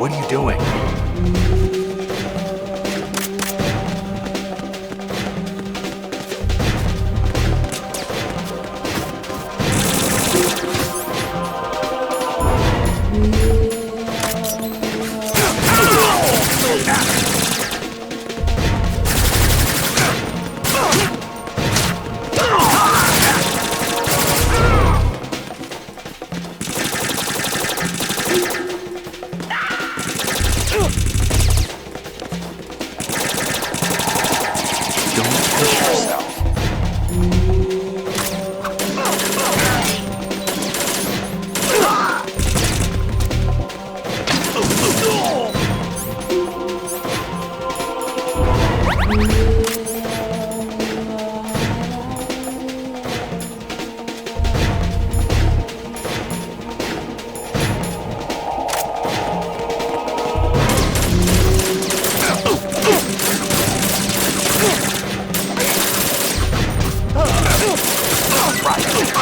What are you doing?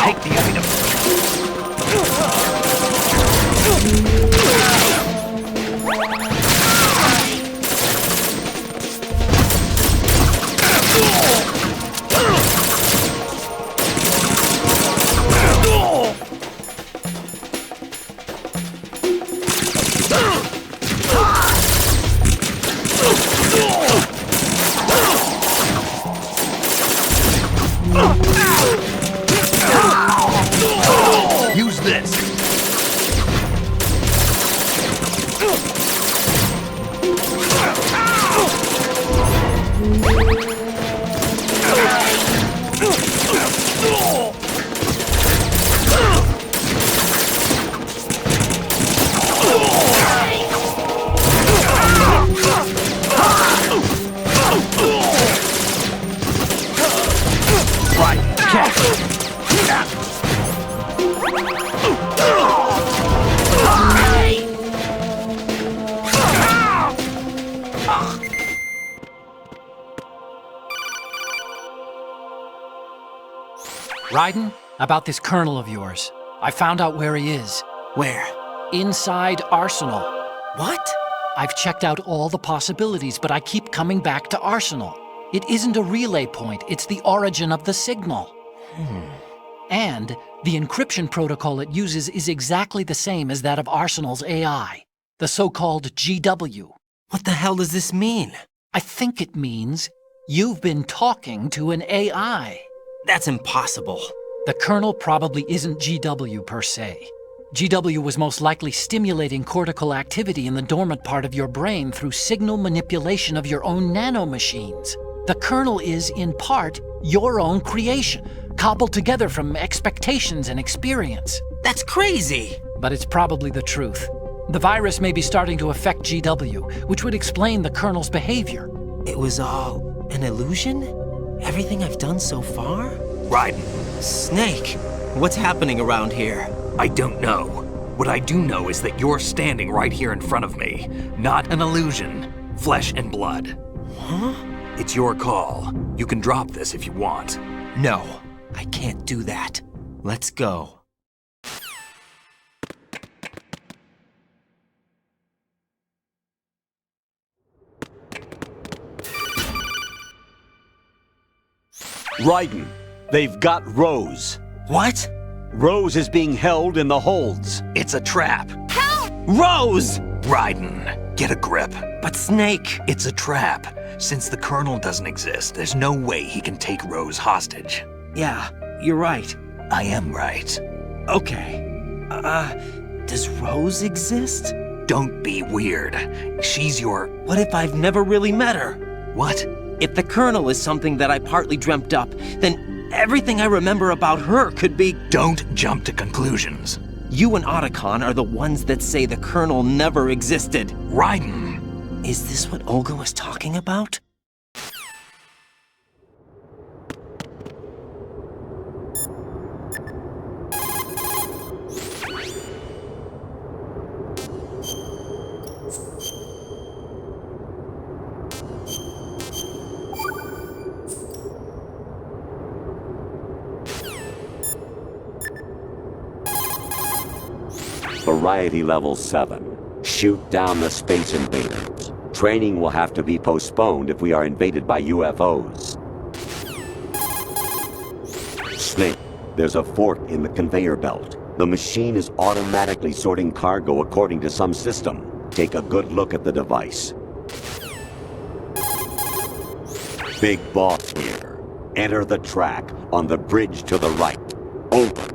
Take the item. Use this. Right, catch. Raiden, about this colonel of yours. I found out where he is. Where? Inside Arsenal. What? I've checked out all the possibilities, but I keep coming back to Arsenal. It isn't a relay point, it's the origin of the signal. And the encryption protocol it uses is exactly the same as that of Arsenal's AI, the so-called GW. What the hell does this mean? I think it means you've been talking to an AI. That's impossible. The kernel probably isn't GW per se. GW was most likely stimulating cortical activity in the dormant part of your brain through signal manipulation of your own nanomachines. The kernel is, in part, your own creation, cobbled together from expectations and experience. That's crazy! But it's probably the truth. The virus may be starting to affect GW, which would explain the kernel's behavior. It was all an illusion? Everything I've done so far? Raiden, Snake, what's happening around here? I don't know. What I do know is that you're standing right here in front of me. Not an illusion. Flesh and blood. Huh? It's your call. You can drop this if you want. No, I can't do that. Let's go. Raiden, they've got Rose. What? Rose is being held in the holds. It's a trap. Rose! Raiden, get a grip. But Snake... It's a trap. Since the Colonel doesn't exist, there's no way he can take Rose hostage. Yeah, you're right. I am right. Okay. Does Rose exist? Don't be weird. She's your... What if I've never really met her? What? If the Colonel is something that I partly dreamt up, then everything I remember about her could be... Don't jump to conclusions. You and Otacon are the ones that say the Colonel never existed. Raiden! Is this what Olga was talking about? Variety level 7. Shoot down the space invaders. Training will have to be postponed if we are invaded by UFOs. Snake, there's a fork in the conveyor belt. The machine is automatically sorting cargo according to some system. Take a good look at the device. Big Boss here. Enter the track on the bridge to the right. Over.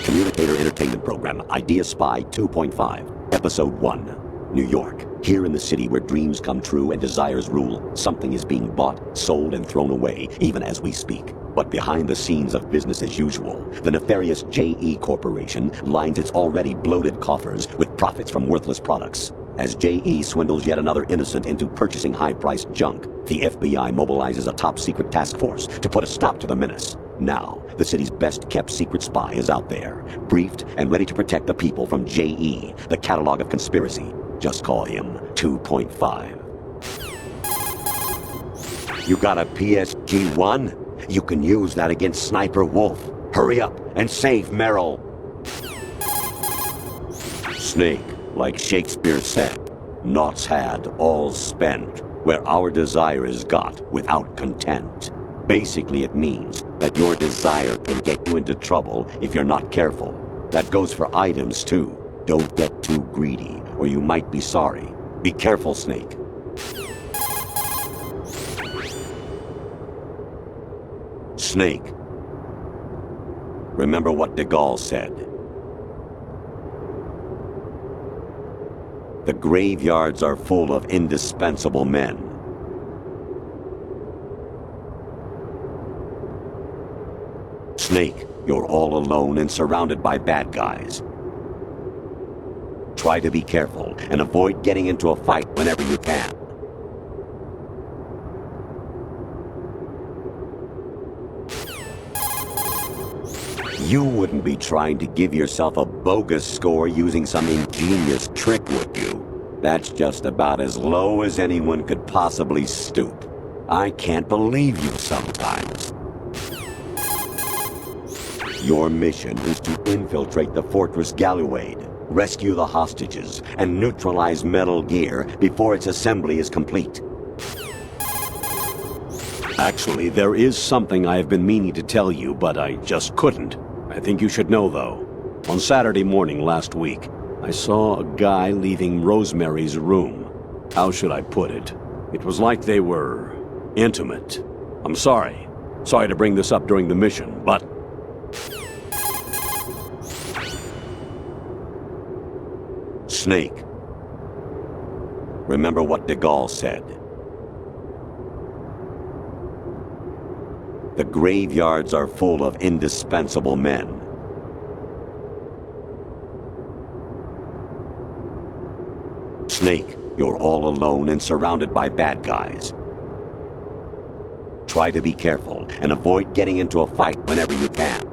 Communicator Entertainment Program, Idea Spy 2.5, Episode 1, New York. Here in the city where dreams come true and desires rule, something is being bought, sold, and thrown away, even as we speak. But behind the scenes of business as usual, the nefarious JE Corporation lines its already bloated coffers with profits from worthless products. As JE swindles yet another innocent into purchasing high-priced junk, the FBI mobilizes a top-secret task force to put a stop to the menace. Now, the city's best-kept secret spy is out there, briefed and ready to protect the people from JE, the catalog of conspiracy. Just call him 2.5. You got a PSG-1? You can use that against Sniper Wolf. Hurry up and save Merrill. Snake, like Shakespeare said, naught's had, all's spent, where our desire is got without content. Basically, it means that your desire can get you into trouble if you're not careful. That goes for items, too. Don't get too greedy, or you might be sorry. Be careful, Snake. Snake. Remember what de Gaulle said. The graveyards are full of indispensable men. Snake, you're all alone and surrounded by bad guys. Try to be careful and avoid getting into a fight whenever you can. You wouldn't be trying to give yourself a bogus score using some ingenious trick, would you? That's just about as low as anyone could possibly stoop. I can't believe you sometimes. Your mission is to infiltrate the Fortress Galluade, rescue the hostages, and neutralize Metal Gear before its assembly is complete. Actually, there is something I have been meaning to tell you, but I just couldn't. I think you should know, though. On Saturday morning last week, I saw a guy leaving Rosemary's room. How should I put it? It was like they were intimate. I'm sorry. Sorry to bring this up during the mission, but... Snake. Remember what de Gaulle said. The graveyards are full of indispensable men. Snake, you're all alone and surrounded by bad guys. Try to be careful and avoid getting into a fight whenever you can.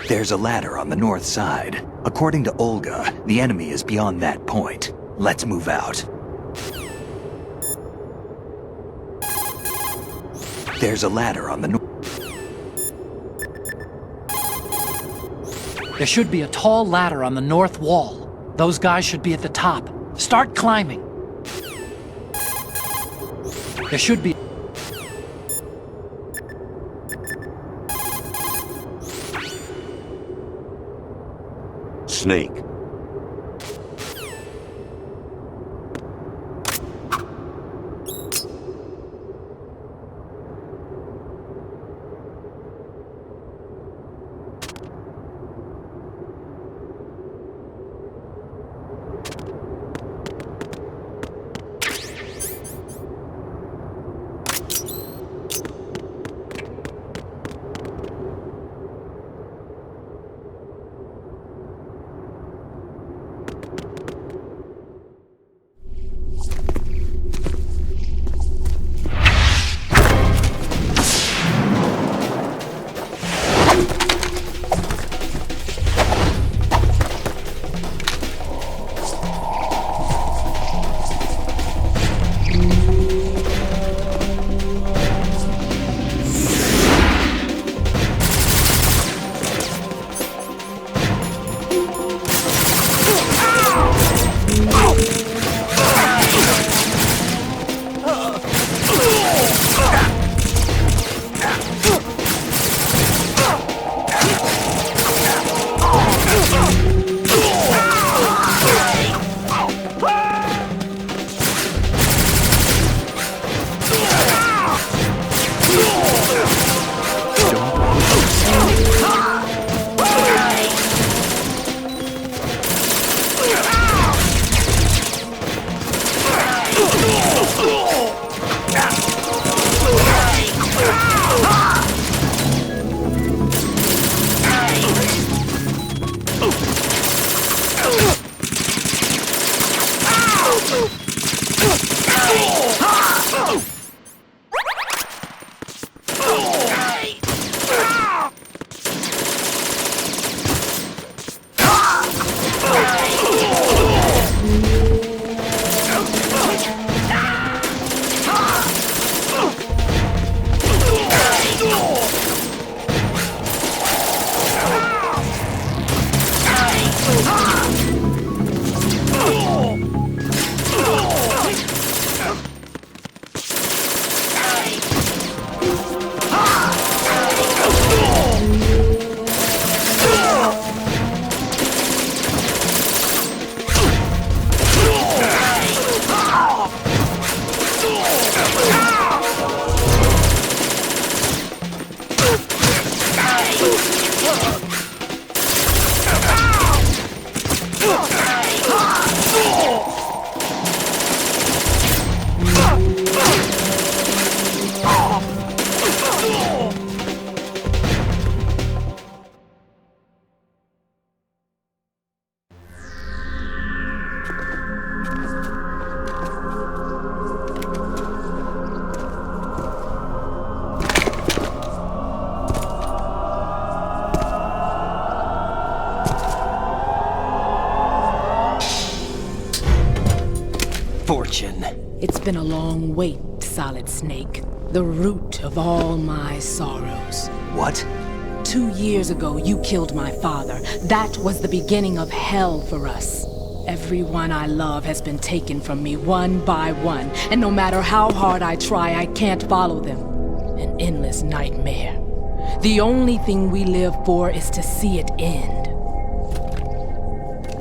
There's a ladder on the north side. According to Olga, the enemy is beyond that point. Let's move out. There's a ladder on the north. There should be a tall ladder on the north wall. Those guys should be at the top. Start climbing. There should be... Snake. fortune. It's been a long wait, Solid Snake. The root of all my sorrows. What? 2 years ago, you killed my father. That was the beginning of hell for us. Everyone I love has been taken from me one by one, and no matter how hard I try, I can't follow them. An endless nightmare. The only thing we live for is to see it end.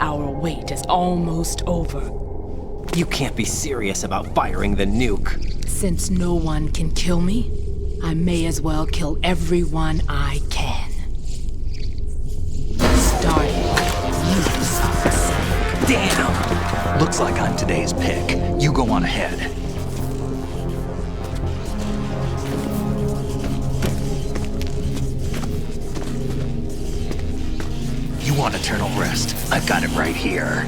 Our wait is almost over. You can't be serious about firing the nuke. Since no one can kill me, I may as well kill everyone I can. Starting with you, Solid Snake. Damn! Looks like I'm today's pick. You go on ahead. You want eternal rest? I've got it right here.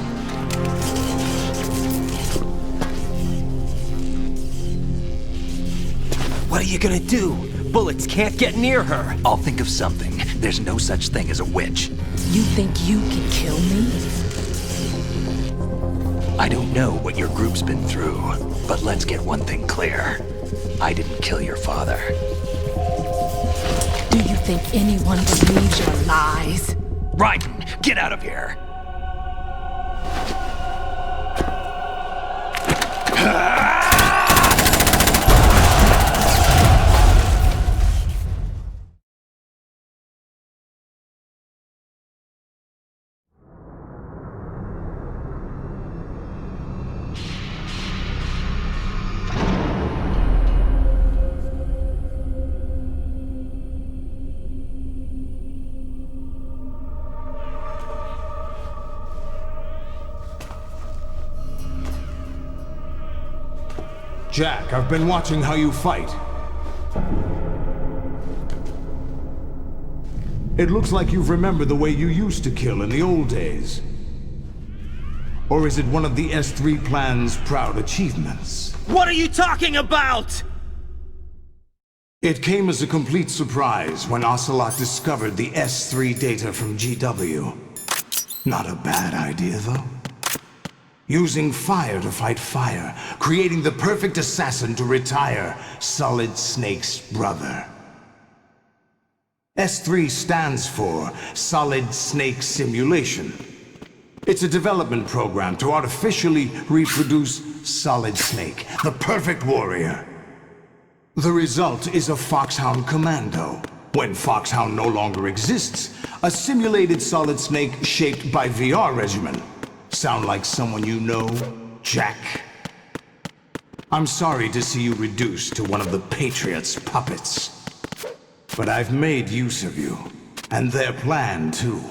What are you gonna do? Bullets can't get near her. I'll think of something. There's no such thing as a witch. You think you can kill me? I don't know what your group's been through, but let's get one thing clear. I didn't kill your father. Do you think anyone believes your lies? Raiden, get out of here! Jack, I've been watching how you fight. It looks like you've remembered the way you used to kill in the old days. Or is it one of the S3 plan's proud achievements? What are you talking about? It came as a complete surprise when Ocelot discovered the S3 data from GW. Not a bad idea, though. Using fire to fight fire, creating the perfect assassin to retire Solid Snake's brother. S3 stands for Solid Snake Simulation. It's a development program to artificially reproduce Solid Snake, the perfect warrior. The result is a Foxhound Commando. When Foxhound no longer exists, a simulated Solid Snake shaped by VR regimen. Sound like someone you know, Jack? I'm sorry to see you reduced to one of the Patriots' puppets. But I've made use of you, and their plan too.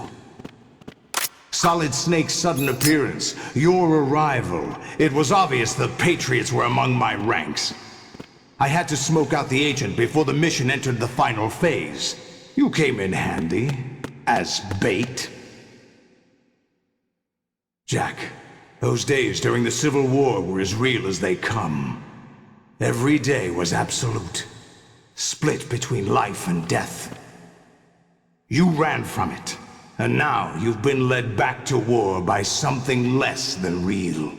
Solid Snake's sudden appearance, your arrival, it was obvious the Patriots were among my ranks. I had to smoke out the agent before the mission entered the final phase. You came in handy, as bait. Jack, those days during the Civil War were as real as they come. Every day was absolute, split between life and death. You ran from it, and now you've been led back to war by something less than real.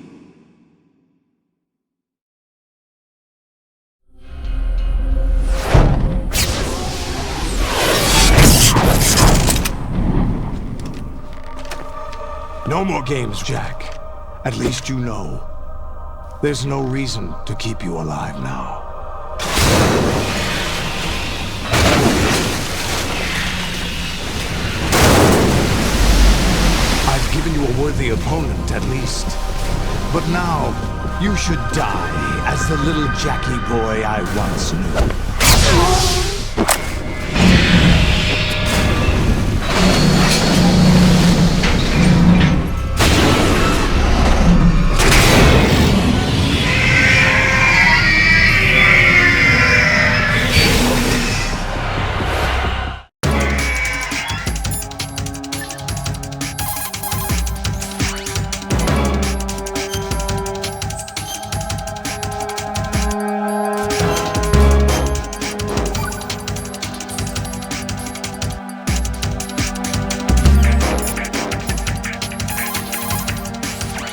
No more games, Jack. At least you know. There's no reason to keep you alive now. I've given you a worthy opponent, at least. But now, you should die as the little Jackie boy I once knew.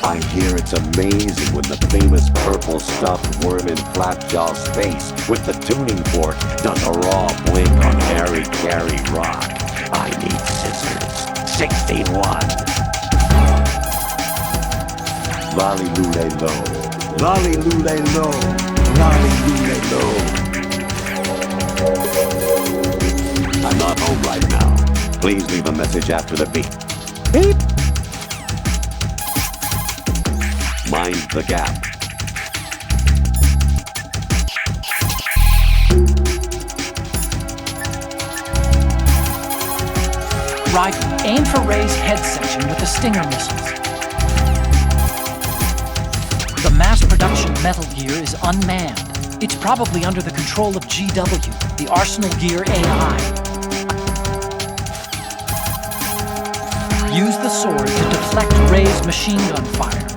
I hear it's amazing when the famous purple stuffed worm in Flapjaw's face with the tuning fork does a raw blink on Harry Carey rock. I need scissors. 61. Lolly Lule Low. Lolly Lule Low. Lolly Lule Low. I'm not home right now. Please leave a message after the beep. Beep. Mind the gap. Right, aim for Ray's head section with the Stinger missiles. The mass production Metal Gear is unmanned. It's probably under the control of GW, the Arsenal Gear AI. Use the sword to deflect Ray's machine gun fire.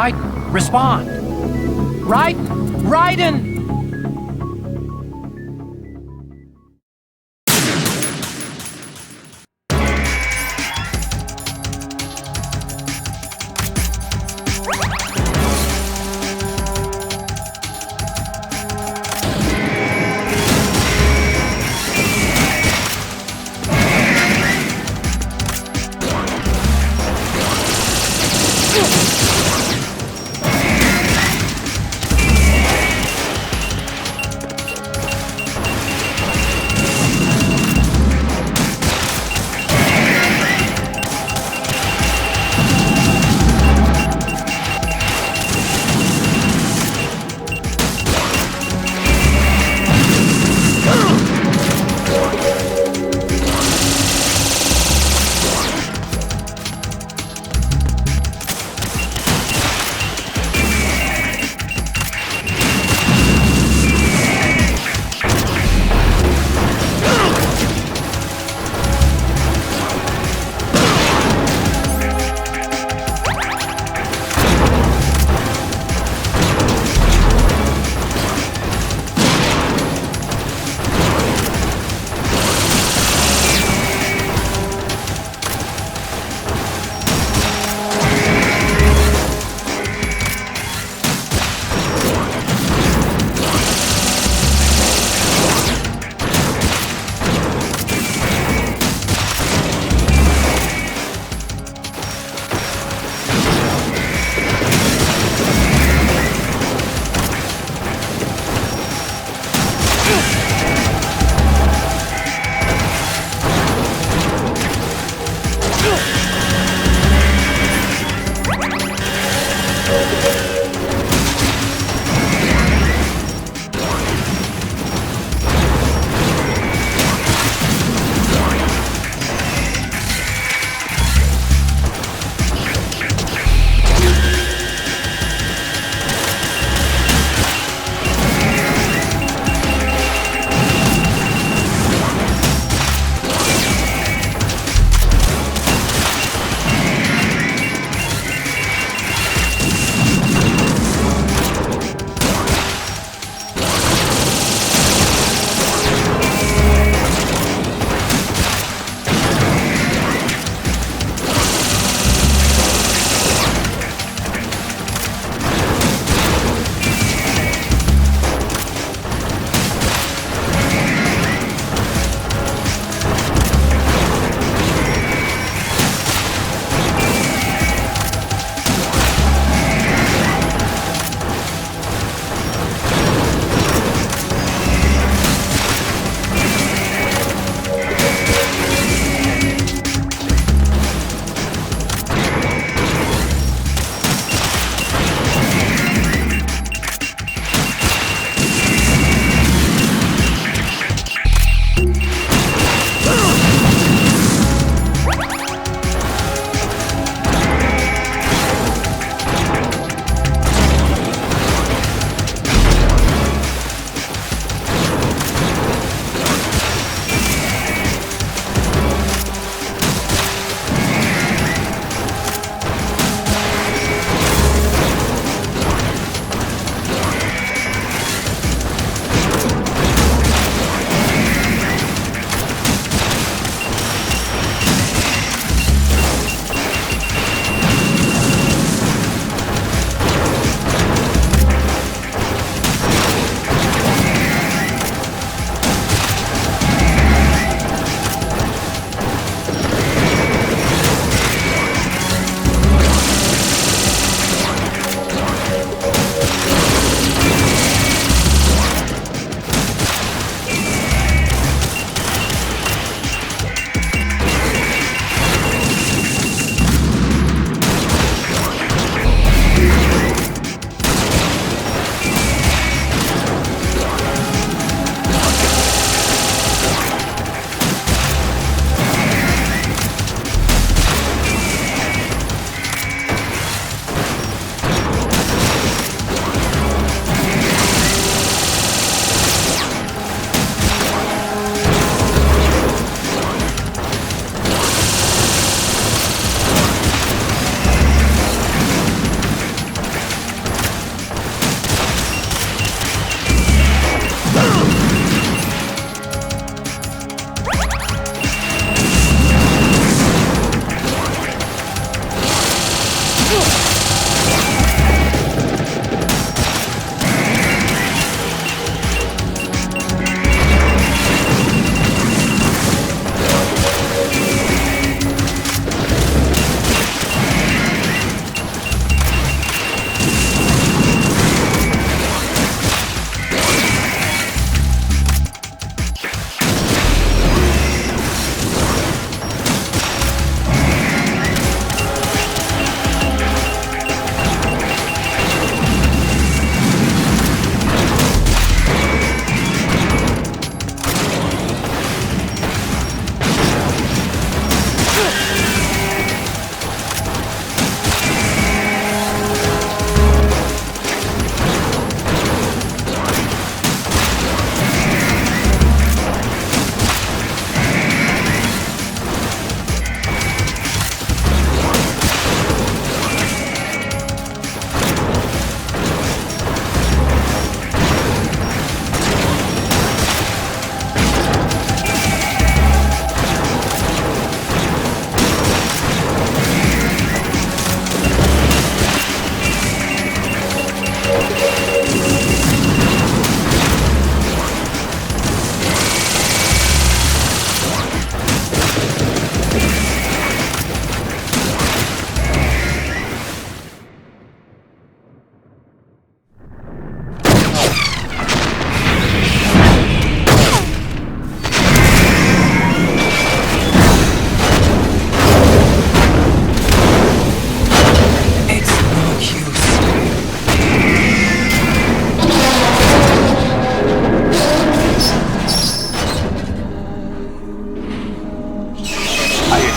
Raiden, respond! Raiden! Raiden!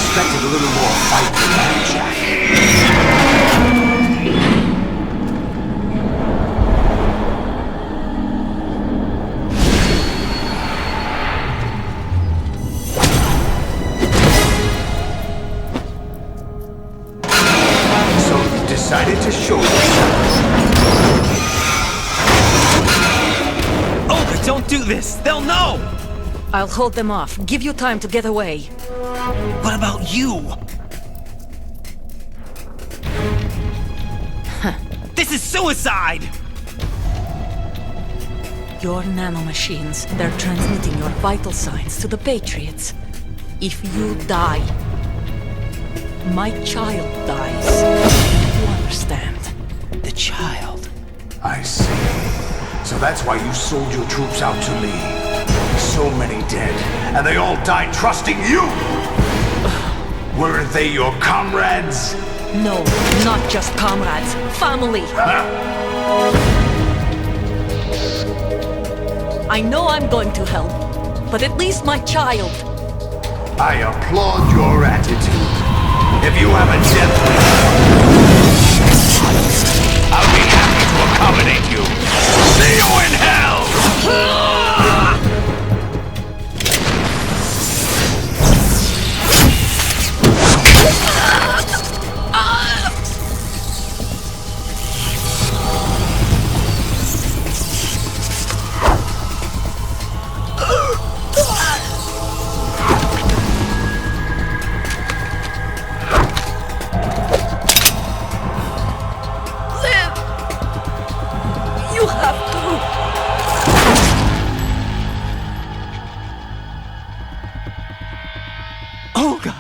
expected a little more fight than that, Jack. So you decided to show yourself. Olga, don't do this! They'll know! I'll hold them off. Give you time to get away. What about you? This is suicide! Your nanomachines, they're transmitting your vital signs to the Patriots. If you die, my child dies. You understand? The child. I see. So that's why you sold your troops out to me. So many dead, and they all died trusting you! Weren't they your comrades? No, not just comrades. Family. I know I'm going to hell, but at least my child. I applaud your attitude. If you have a death wish, I'll be happy to accommodate you. See you in hell! You have to. Olga!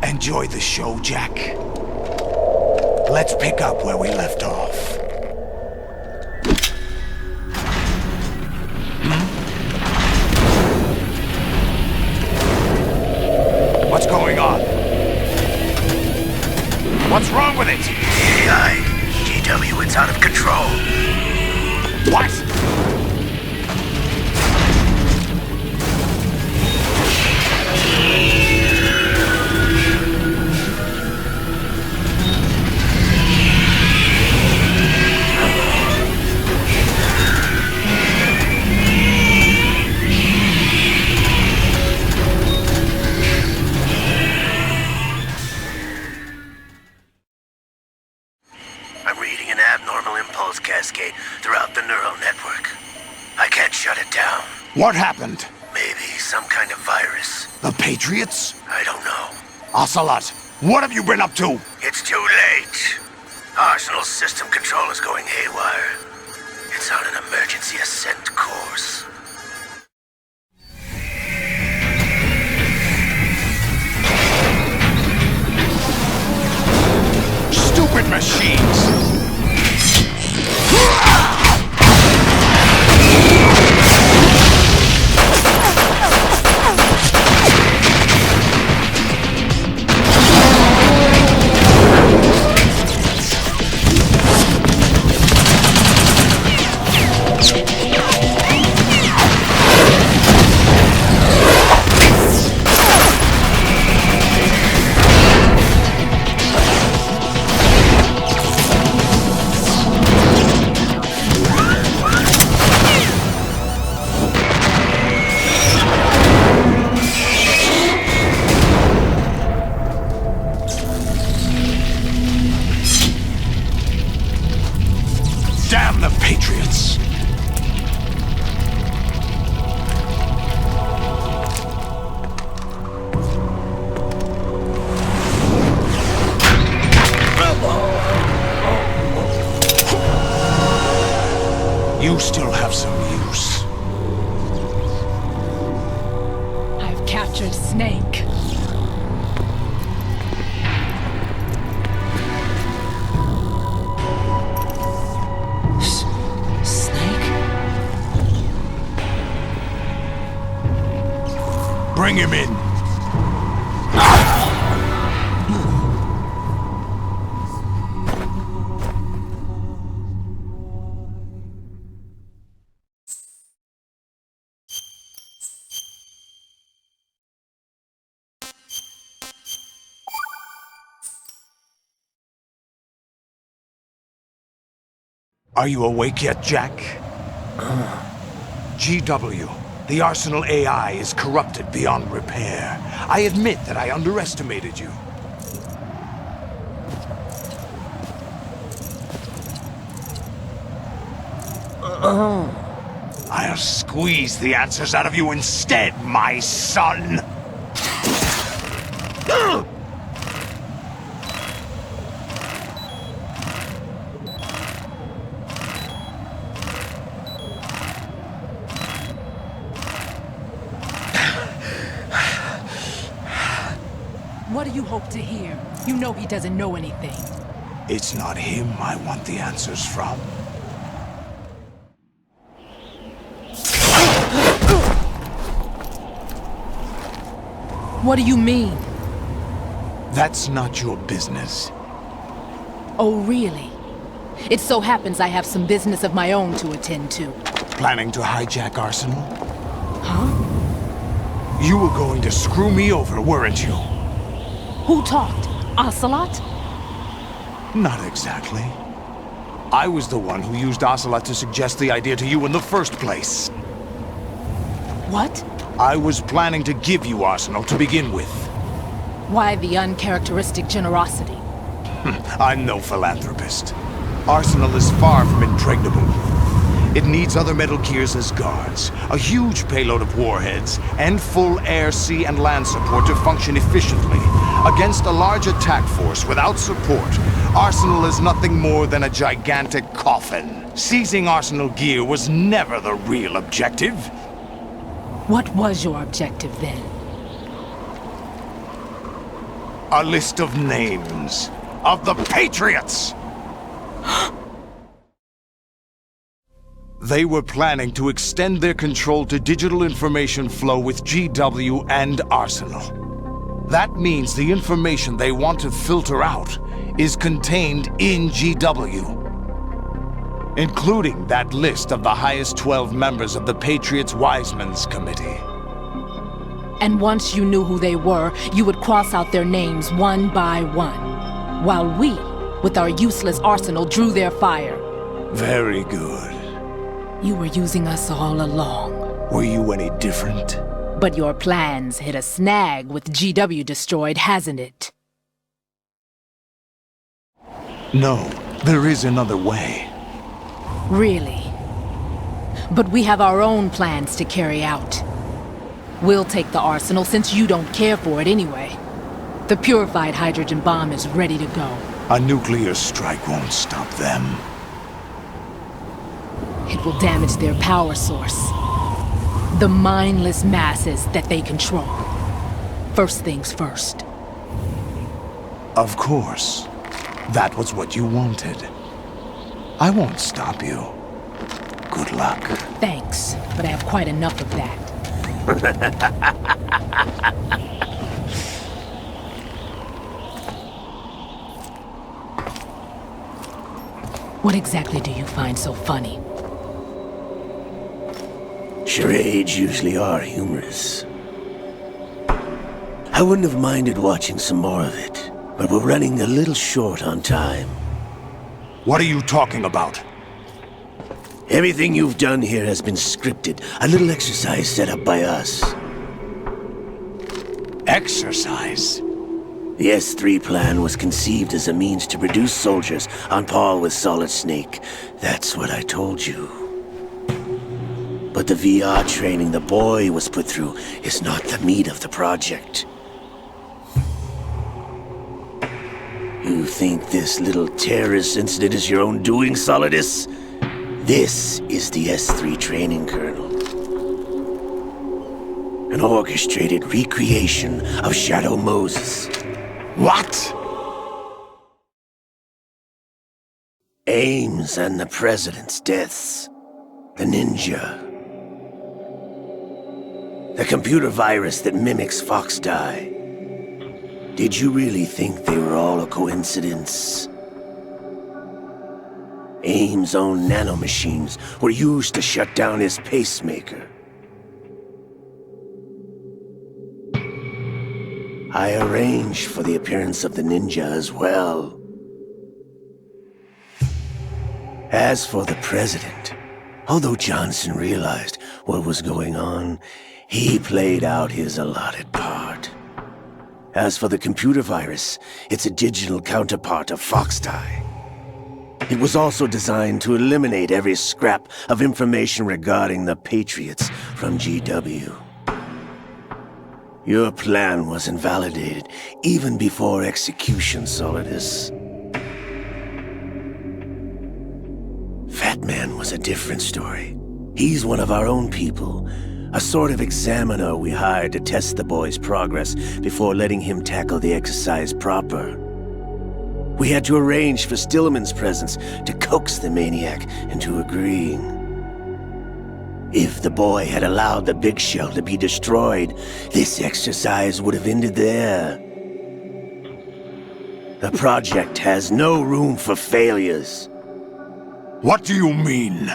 Enjoy the show, Jack. Let's pick up where we left off. What's going on? What's wrong with it? AI. GW, it's out of control. What? I'm reading an abnormal impulse cascade throughout the neural network. I can't shut it down. What happened? Maybe some kind of virus. The Patriots? I don't know. Ocelot, what have you been up to? It's too late. Arsenal's system control is going haywire. It's on an emergency ascent course. Stupid machines! Bring him in. Are you awake yet, Jack? GW, the Arsenal AI is corrupted beyond repair. I admit that I underestimated you. I'll squeeze the answers out of you instead, my son! What do you hope to hear? You know he doesn't know anything. It's not him I want the answers from. What do you mean? That's not your business. Oh, really? It so happens I have some business of my own to attend to. Planning to hijack Arsenal? Huh? You were going to screw me over, weren't you? Who talked? Ocelot? Not exactly. I was the one who used Ocelot to suggest the idea to you in the first place. What? I was planning to give you Arsenal to begin with. Why the uncharacteristic generosity? I'm no philanthropist. Arsenal is far from impregnable. It needs other Metal Gears as guards, a huge payload of warheads, and full air, sea, and land support to function efficiently. Against a large attack force without support, Arsenal is nothing more than a gigantic coffin. Seizing Arsenal gear was never the real objective. What was your objective then? A list of names of the Patriots! They were planning to extend their control to digital information flow with GW and Arsenal. That means the information they want to filter out is contained in GW, including that list of the highest 12 members of the Patriots Wiseman's Committee. And once you knew who they were, you would cross out their names one by one, while we, with our useless arsenal, drew their fire. Very good. You were using us all along. Were you any different? But your plans hit a snag with GW destroyed, hasn't it? No, there is another way. Really? But we have our own plans to carry out. We'll take the arsenal since you don't care for it anyway. The purified hydrogen bomb is ready to go. A nuclear strike won't stop them. It will damage their power source. The mindless masses that they control. First things first. Of course. That was what you wanted. I won't stop you. Good luck. Thanks, but I have quite enough of that. What exactly do you find so funny? Charades usually are humorous. I wouldn't have minded watching some more of it, but we're running a little short on time. What are you talking about? Everything you've done here has been scripted, a little exercise set up by us. Exercise? The S3 plan was conceived as a means to produce soldiers on par with Solid Snake. That's what I told you. But the VR training the boy was put through is not the meat of the project. You think this little terrorist incident is your own doing, Solidus? This is the S3 training kernel. An orchestrated recreation of Shadow Moses. What? Ames and the President's deaths. The ninja. The computer virus that mimics Foxdie. Did you really think they were all a coincidence? AIM's own nanomachines were used to shut down his pacemaker. I arranged for the appearance of the ninja as well. As for the president, although Johnson realized what was going on, he played out his allotted part. As for the computer virus, it's a digital counterpart of Foxdie. It was also designed to eliminate every scrap of information regarding the Patriots from GW. Your plan was invalidated even before execution, Solidus. Fat Man was a different story. He's one of our own people, a sort of examiner we hired to test the boy's progress before letting him tackle the exercise proper. We had to arrange for Stillman's presence to coax the maniac into agreeing. If the boy had allowed the big shell to be destroyed, this exercise would have ended there. The project has no room for failures. What do you mean?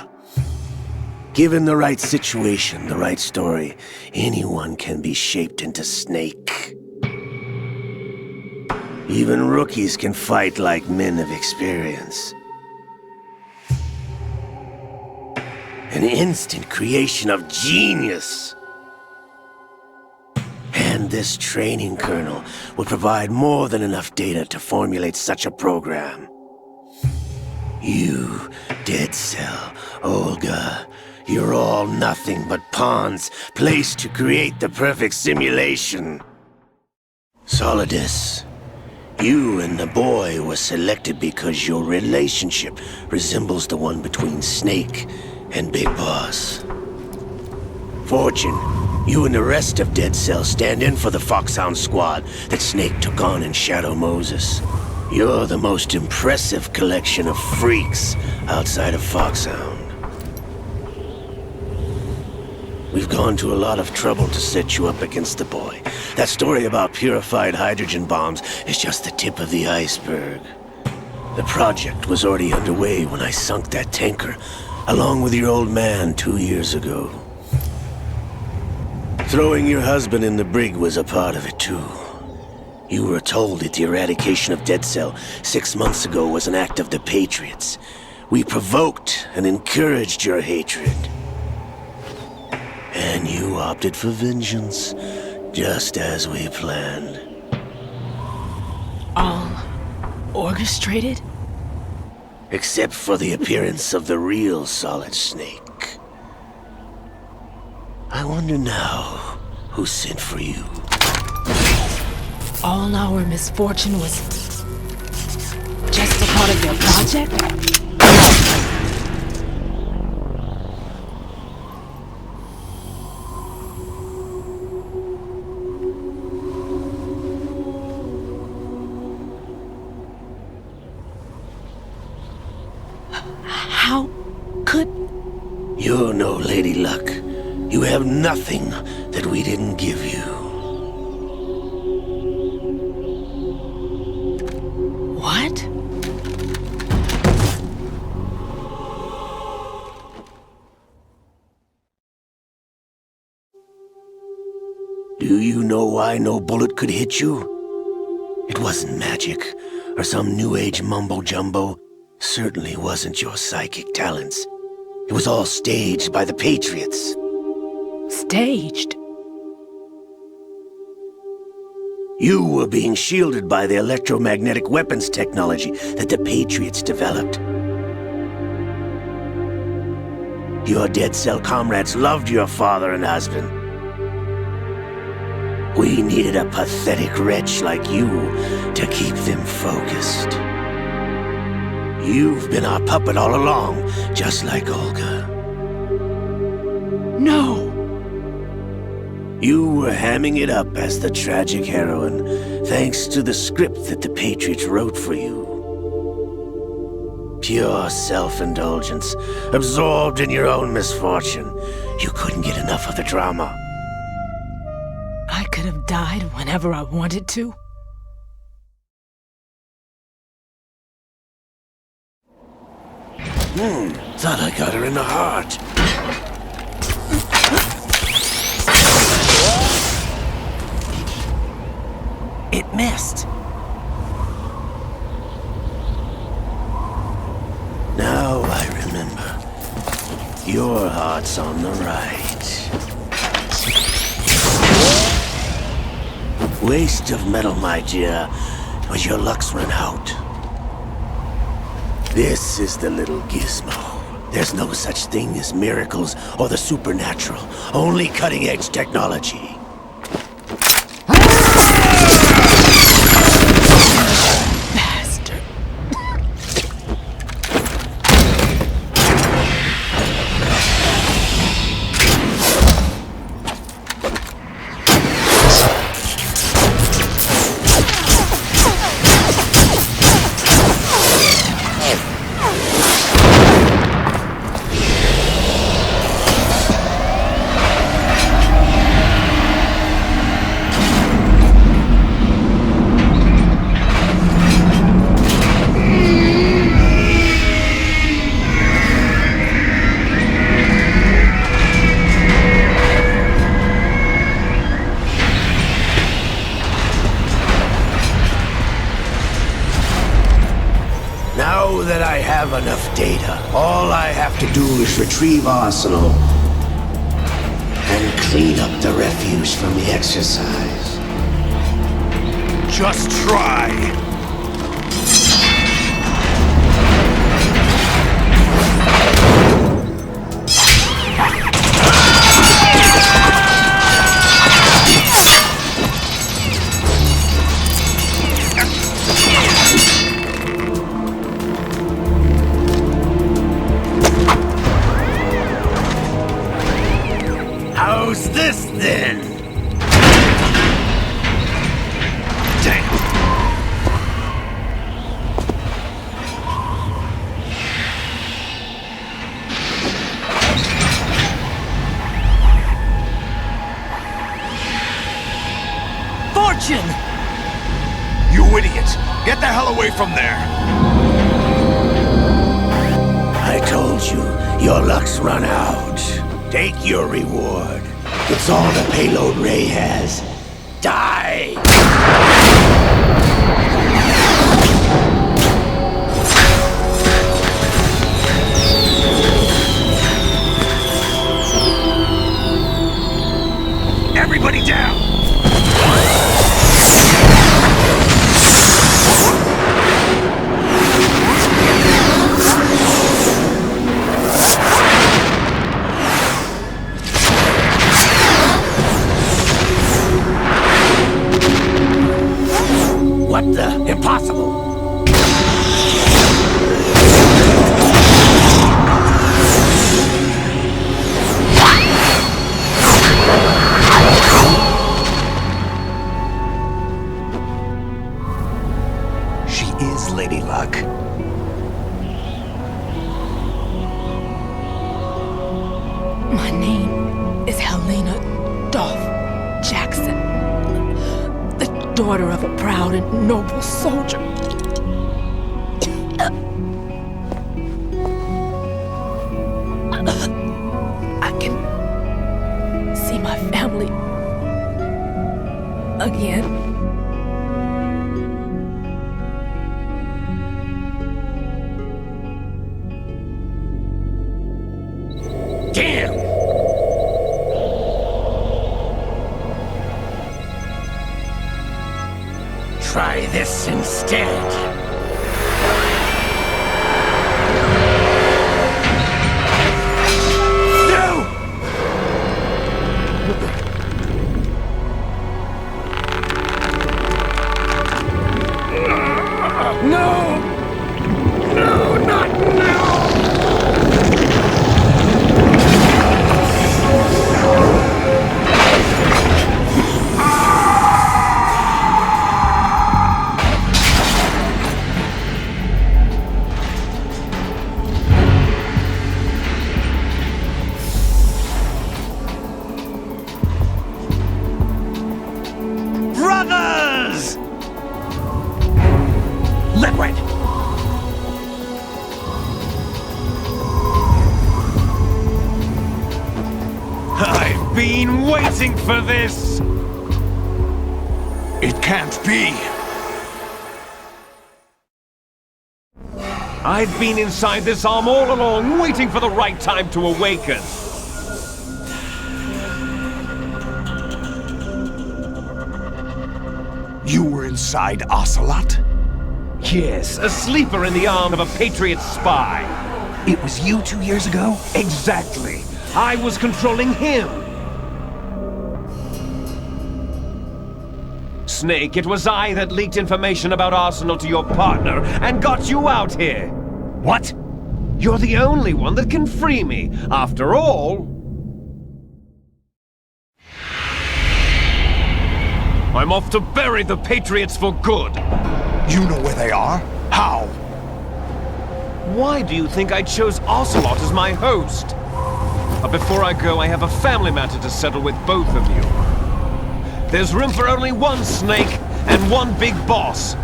Given the right situation, the right story, anyone can be shaped into Snake. Even rookies can fight like men of experience. An instant creation of genius. And this training kernel would provide more than enough data to formulate such a program. You, Dead Cell, Olga, you're all nothing but pawns placed to create the perfect simulation. Solidus, you and the boy were selected because your relationship resembles the one between Snake and Big Boss. Fortune, you and the rest of Dead Cell stand in for the Foxhound squad that Snake took on in Shadow Moses. You're the most impressive collection of freaks outside of Foxhound. We've gone to a lot of trouble to set you up against the boy. That story about purified hydrogen bombs is just the tip of the iceberg. The project was already underway when I sunk that tanker, along with your old man 2 years ago. Throwing your husband in the brig was a part of it too. You were told that the eradication of Dead Cell 6 months ago was an act of the Patriots. We provoked and encouraged your hatred. And you opted for vengeance, just as we planned. All orchestrated? Except for the appearance of the real Solid Snake. I wonder now who sent for you. All our misfortune was just a part of your project? How could... You're no Lady Luck. You have nothing that we didn't give you. What? Do you know why no bullet could hit you? It wasn't magic, or some new age mumbo-jumbo. Certainly wasn't your psychic talents. It was all staged by the Patriots. Staged? You were being shielded by the electromagnetic weapons technology that the Patriots developed. Your Dead Cell comrades loved your father and husband. We needed a pathetic wretch like you to keep them focused. You've been our puppet all along, just like Olga. No! You were hamming it up as the tragic heroine, thanks to the script that the Patriots wrote for you. Pure self-indulgence, absorbed in your own misfortune. You couldn't get enough of the drama. could have died whenever I wanted to? Thought I got her in the heart. It missed. Now I remember. Your heart's on the right. Waste of metal, my dear, but your luck's run out. This is the little gizmo. There's no such thing as miracles or the supernatural, only cutting-edge technology. Bastard. Now that I have enough data, all I have to do is retrieve Arsenal and clean up the refuse from the exercise. Just try. How's this then? Damn. Fortune! You idiot! Get the hell away from there! I told you, your luck's run out. Take your reward. It's all the payload Ray has. Die! Everybody down! What the? Impossible! She is Lady Luck. My name is Helena Dolph Jackson, the daughter of a proud and noble soldier. I can see my family again. Damn! Try this instead. been waiting for this! It can't be! I've been inside this arm all along, waiting for the right time to awaken. You were inside Ocelot? Yes, a sleeper in the arm of a Patriot spy. It was you 2 years ago? Exactly. I was controlling him. Snake, it was I that leaked information about Arsenal to your partner and got you out here. What? You're the only one that can free me. After all... I'm off to bury the Patriots for good. You know where they are? How? Why do you think I chose Ocelot as my host? But before I go, I have a family matter to settle with both of you. There's room for only one Snake and one big boss.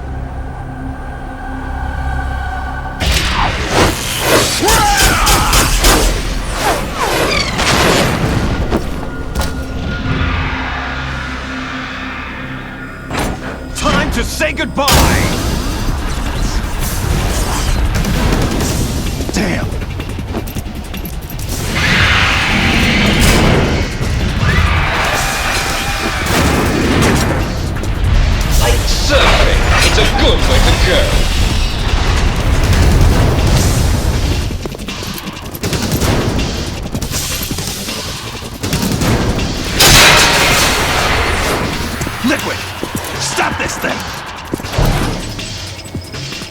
Time to say goodbye! Damn! Like surfing, it's a good way to go. Liquid! Stop this thing!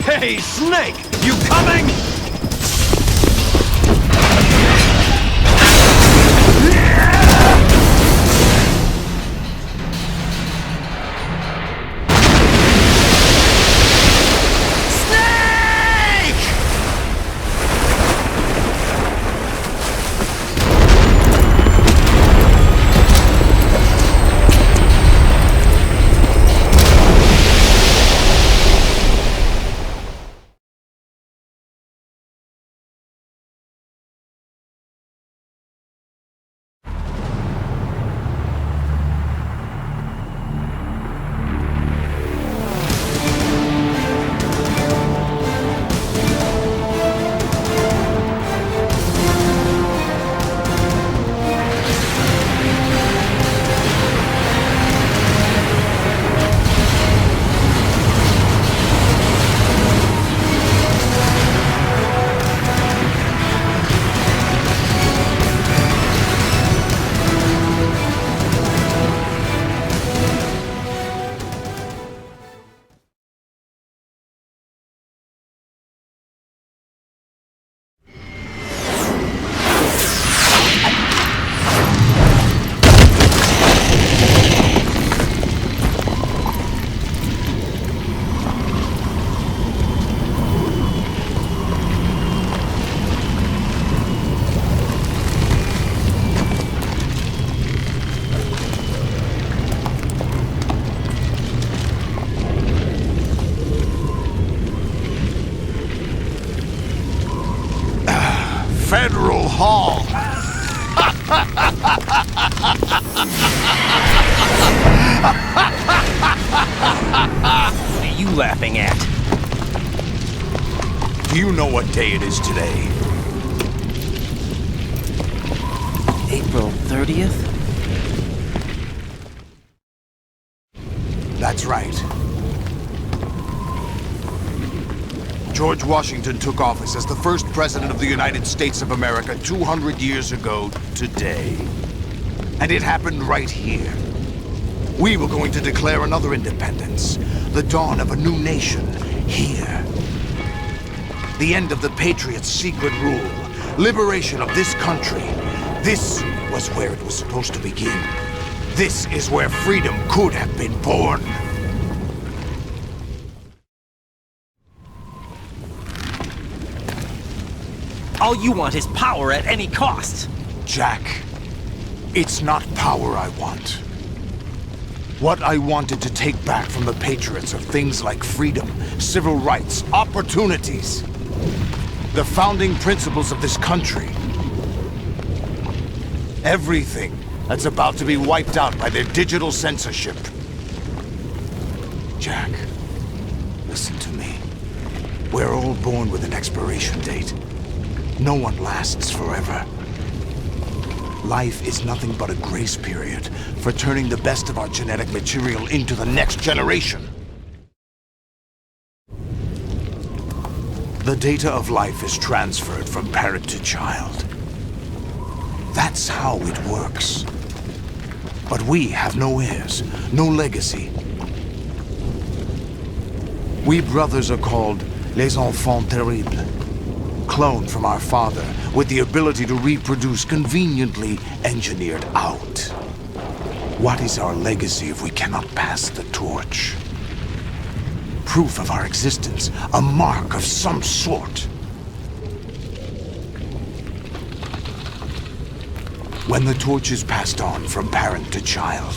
Hey, Snake! You coming? Federal Hall. What are you laughing at? Do you know what day it is today? April 30th? That's right. George Washington took office as the first president of the United States of America 200 years ago today. And it happened right here. We were going to declare another independence, the dawn of a new nation, here. The end of the Patriots' secret rule, liberation of this country. This was where it was supposed to begin. This is where freedom could have been born. All you want is power at any cost. Jack, it's not power I want. What I wanted to take back from the Patriots are things like freedom, civil rights, opportunities. The founding principles of this country. Everything that's about to be wiped out by their digital censorship. Jack, listen to me. We're all born with an expiration date. No one lasts forever. Life is nothing but a grace period for turning the best of our genetic material into the next generation. The data of life is transferred from parent to child. That's how it works. But we have no heirs, no legacy. We brothers are called les enfants terribles, cloned from our father with the ability to reproduce conveniently engineered out. What is our legacy if we cannot pass the torch? Proof of our existence, a mark of some sort. When the torch is passed on from parent to child,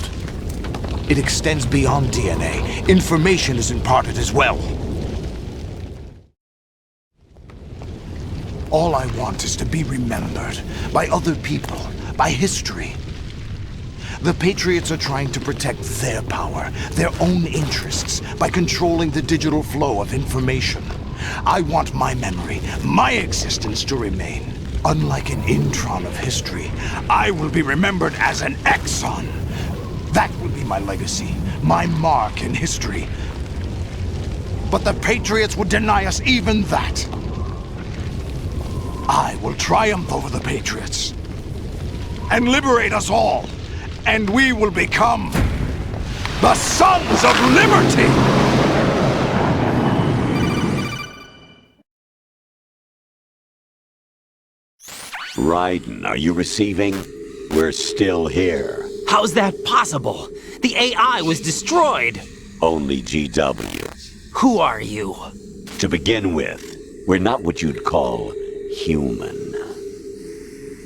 it extends beyond DNA. Information is imparted as well. All I want is to be remembered by other people, by history. The Patriots are trying to protect their power, their own interests, by controlling the digital flow of information. I want my memory, my existence to remain. Unlike an intron of history, I will be remembered as an exon. That will be my legacy, my mark in history. But the Patriots would deny us even that. I will triumph over the Patriots and liberate us all, and we will become the Sons of Liberty! Raiden, are you receiving? We're still here. How's that possible? The AI was destroyed! Only GW. Who are you? To begin with, we're not what you'd call human.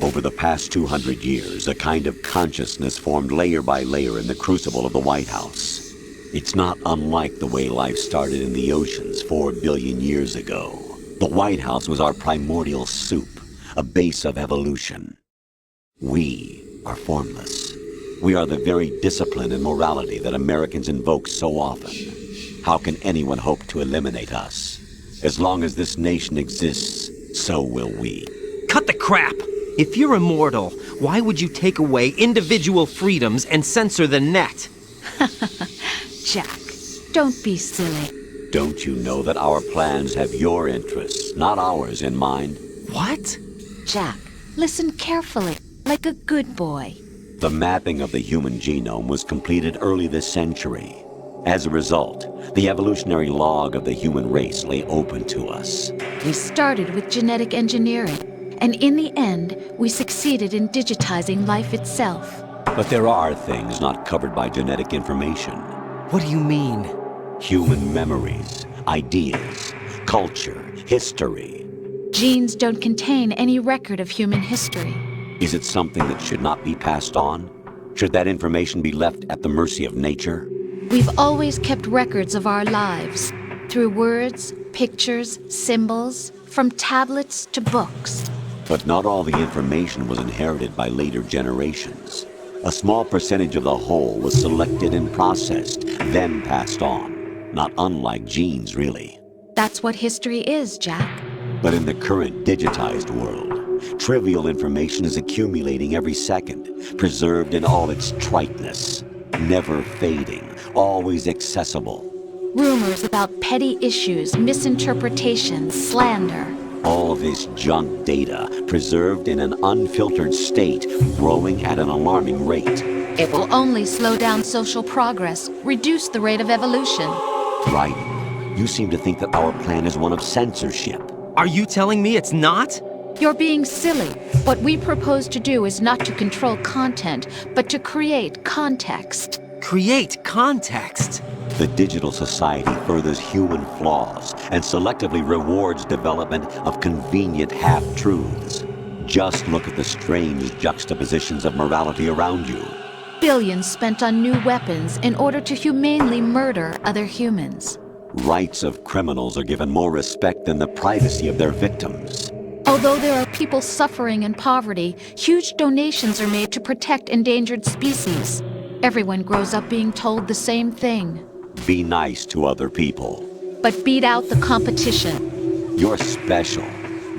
Over the past 200 years, a kind of consciousness formed layer by layer in the crucible of the White House. It's not unlike the way life started in the oceans 4 billion years ago. The White House was our primordial soup, a base of evolution. We are formless. We are the very discipline and morality that Americans invoke so often. How can anyone hope to eliminate us? As long as this nation exists, so will we. Cut the crap! If you're immortal, why would you take away individual freedoms and censor the net? Jack, don't be silly. Don't you know that our plans have your interests, not ours, in mind? What? Jack, listen carefully, like a good boy. The mapping of the human genome was completed early this century. As a result, the evolutionary log of the human race lay open to us. We started with genetic engineering, and in the end, we succeeded in digitizing life itself. But there are things not covered by genetic information. What do you mean? Human memories, ideas, culture, history. Genes don't contain any record of human history. Is it something that should not be passed on? Should that information be left at the mercy of nature? We've always kept records of our lives, through words, pictures, symbols, from tablets to books. But not all the information was inherited by later generations. A small percentage of the whole was selected and processed, then passed on. Not unlike genes, really. That's what history is, Jack. But in the current digitized world, trivial information is accumulating every second, preserved in all its triteness, never fading, always accessible. Rumors about petty issues, misinterpretations, slander. All this junk data, preserved in an unfiltered state, growing at an alarming rate. It will only slow down social progress, reduce the rate of evolution. Right. You seem to think that our plan is one of censorship. Are you telling me it's not? You're being silly. What we propose to do is not to control content, but to create context. Create context? The digital society furthers human flaws and selectively rewards development of convenient half-truths. Just look at the strange juxtapositions of morality around you. Billions spent on new weapons in order to humanely murder other humans. Rights of criminals are given more respect than the privacy of their victims. Although there are people suffering in poverty, huge donations are made to protect endangered species. Everyone grows up being told the same thing. Be nice to other people. But beat out the competition. You're special.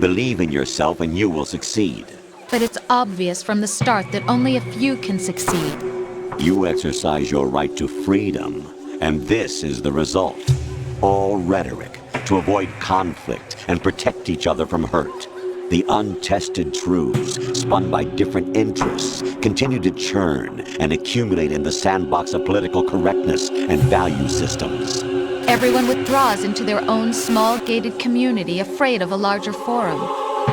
Believe in yourself and you will succeed. But it's obvious from the start that only a few can succeed. You exercise your right to freedom, and this is the result. All rhetoric to avoid conflict and protect each other from hurt. The untested truths, spun by different interests, continue to churn and accumulate in the sandbox of political correctness and value systems. Everyone withdraws into their own small gated community, afraid of a larger forum.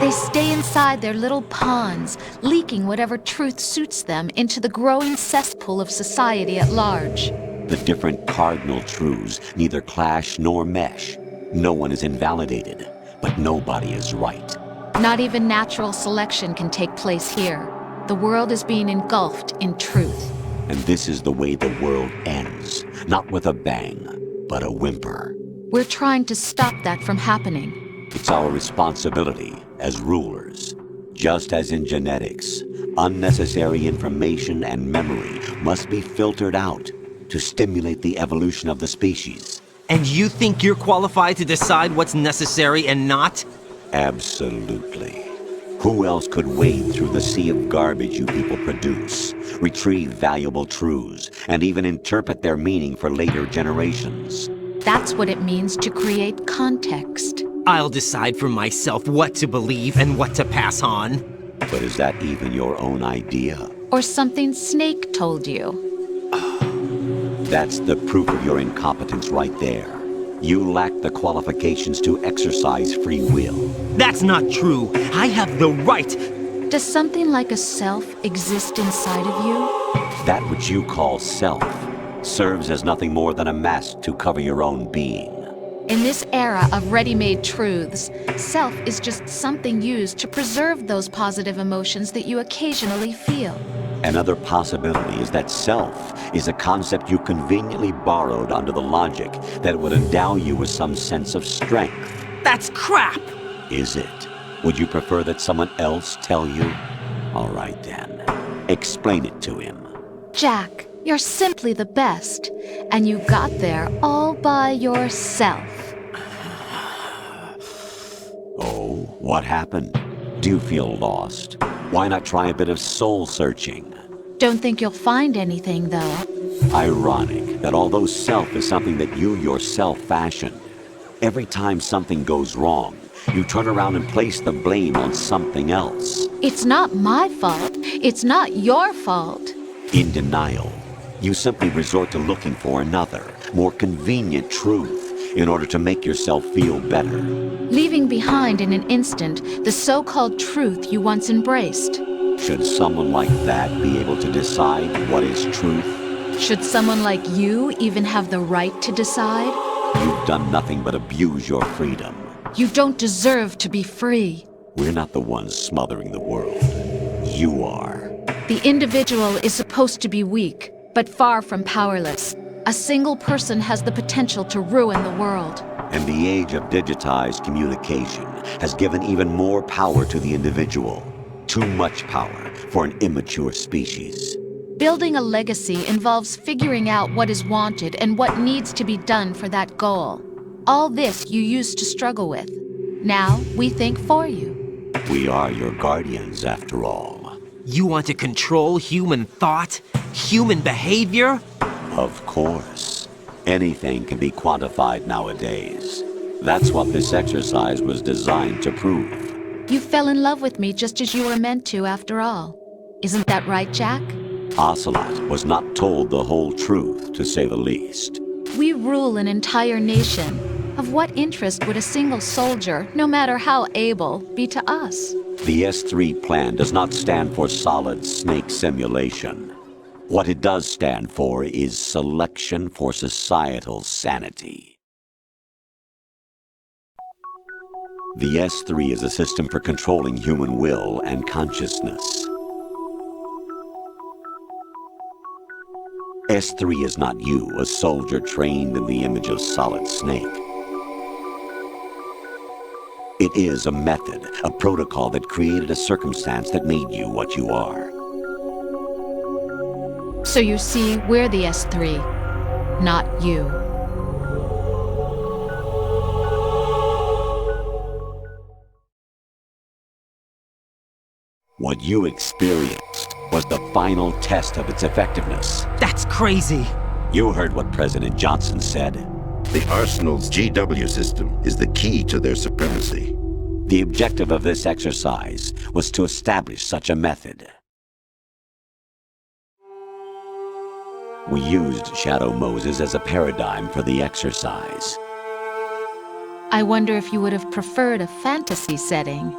They stay inside their little ponds, leaking whatever truth suits them into the growing cesspool of society at large. The different cardinal truths neither clash nor mesh. No one is invalidated, but nobody is right. Not even natural selection can take place here. The world is being engulfed in truth. And this is the way the world ends. Not with a bang, but a whimper. We're trying to stop that from happening. It's our responsibility as rulers. Just as in genetics, unnecessary information and memory must be filtered out to stimulate the evolution of the species. And you think you're qualified to decide what's necessary and not? Absolutely. Who else could wade through the sea of garbage you people produce, retrieve valuable truths, and even interpret their meaning for later generations? That's what it means to create context. I'll decide for myself what to believe and what to pass on. But is that even your own idea? Or something Snake told you? That's the proof of your incompetence right there. You lack the qualifications to exercise free will. That's not true. I have the right. Does something like a self exist inside of you? That which you call self serves as nothing more than a mask to cover your own being. In this era of ready-made truths, self is just something used to preserve those positive emotions that you occasionally feel. Another possibility is that self is a concept you conveniently borrowed under the logic that it would endow you with some sense of strength. That's crap! Is it? Would you prefer that someone else tell you? All right then. Explain it to him. Jack, you're simply the best, and you got there all by yourself. Oh, what happened? Do you feel lost? Why not try a bit of soul-searching? Don't think you'll find anything, though. Ironic that although self is something that you yourself fashioned, every time something goes wrong, you turn around and place the blame on something else. It's not my fault. It's not your fault. In denial, you simply resort to looking for another, more convenient truth in order to make yourself feel better. Leaving behind in an instant the so-called truth you once embraced. Should someone like that be able to decide what is truth? Should someone like you even have the right to decide? You've done nothing but abuse your freedom. You don't deserve to be free. We're not the ones smothering the world. You are. The individual is supposed to be weak, but far from powerless. A single person has the potential to ruin the world. And the age of digitized communication has given even more power to the individual. Too much power for an immature species. Building a legacy involves figuring out what is wanted and what needs to be done for that goal. All this you used to struggle with. Now we think for you. We are your guardians, after all. You want to control human thought? Human behavior? Of course. Anything can be quantified nowadays. That's what this exercise was designed to prove. You fell in love with me just as you were meant to, after all. Isn't that right, Jack? Ocelot was not told the whole truth, to say the least. We rule an entire nation. Of what interest would a single soldier, no matter how able, be to us? The S3 plan does not stand for Solid Snake Simulation. What it does stand for is selection for societal sanity. The S3 is a system for controlling human will and consciousness. S3 is not you, a soldier trained in the image of Solid Snake. It is a method, a protocol that created a circumstance that made you what you are. So you see, we're the S3, not you. What you experienced was the final test of its effectiveness. That's crazy. You heard what President Johnson said. The Arsenal's GW system is the key to their supremacy. The objective of this exercise was to establish such a method. We used Shadow Moses as a paradigm for the exercise. I wonder if you would have preferred a fantasy setting.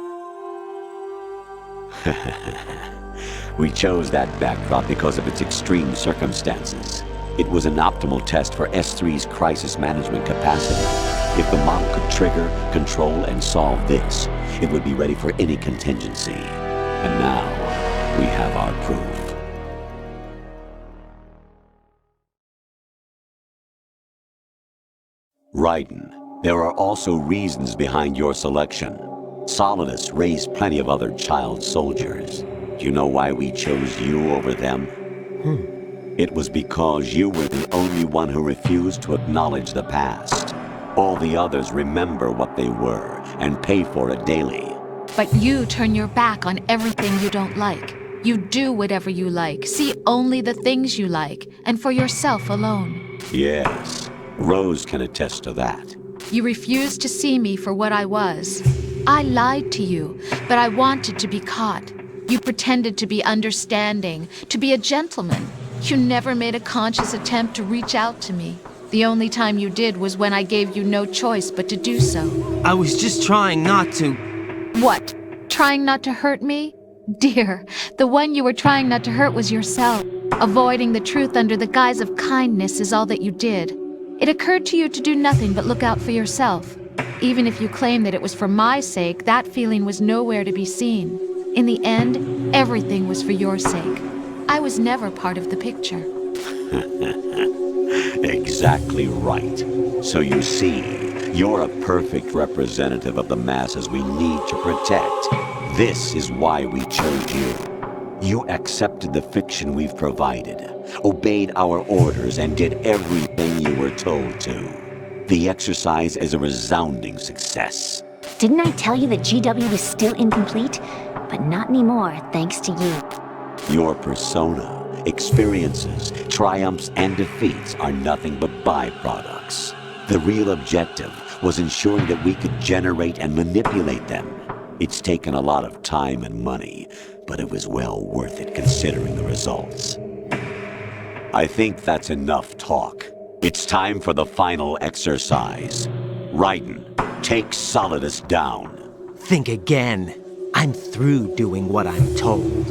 We chose that backdrop because of its extreme circumstances. It was an optimal test for S3's crisis management capacity. If the model could trigger, control, and solve this, it would be ready for any contingency. And now, we have our proof. Raiden, there are also reasons behind your selection. Solidus raised plenty of other child soldiers. Do you know why we chose you over them? It was because you were the only one who refused to acknowledge the past. All the others remember what they were and pay for it daily. But you turn your back on everything you don't like. You do whatever you like, see only the things you like, and for yourself alone. Yes, Rose can attest to that. You refused to see me for what I was. I lied to you, but I wanted to be caught. You pretended to be understanding, to be a gentleman. You never made a conscious attempt to reach out to me. The only time you did was when I gave you no choice but to do so. I was just trying not to... What? Trying not to hurt me? Dear, the one you were trying not to hurt was yourself. Avoiding the truth under the guise of kindness is all that you did. It occurred to you to do nothing but look out for yourself. Even if you claim that it was for my sake, that feeling was nowhere to be seen. In the end, everything was for your sake. I was never part of the picture. Exactly right. So you see, you're a perfect representative of the masses we need to protect. This is why we chose you. You accepted the fiction we've provided, obeyed our orders, and did everything you were told to. The exercise is a resounding success. Didn't I tell you that GW was still incomplete? But not anymore, thanks to you. Your persona, experiences, triumphs, and defeats are nothing but byproducts. The real objective was ensuring that we could generate and manipulate them. It's taken a lot of time and money, but it was well worth it considering the results. I think that's enough talk. It's time for the final exercise. Raiden, take Solidus down. Think again. I'm through doing what I'm told.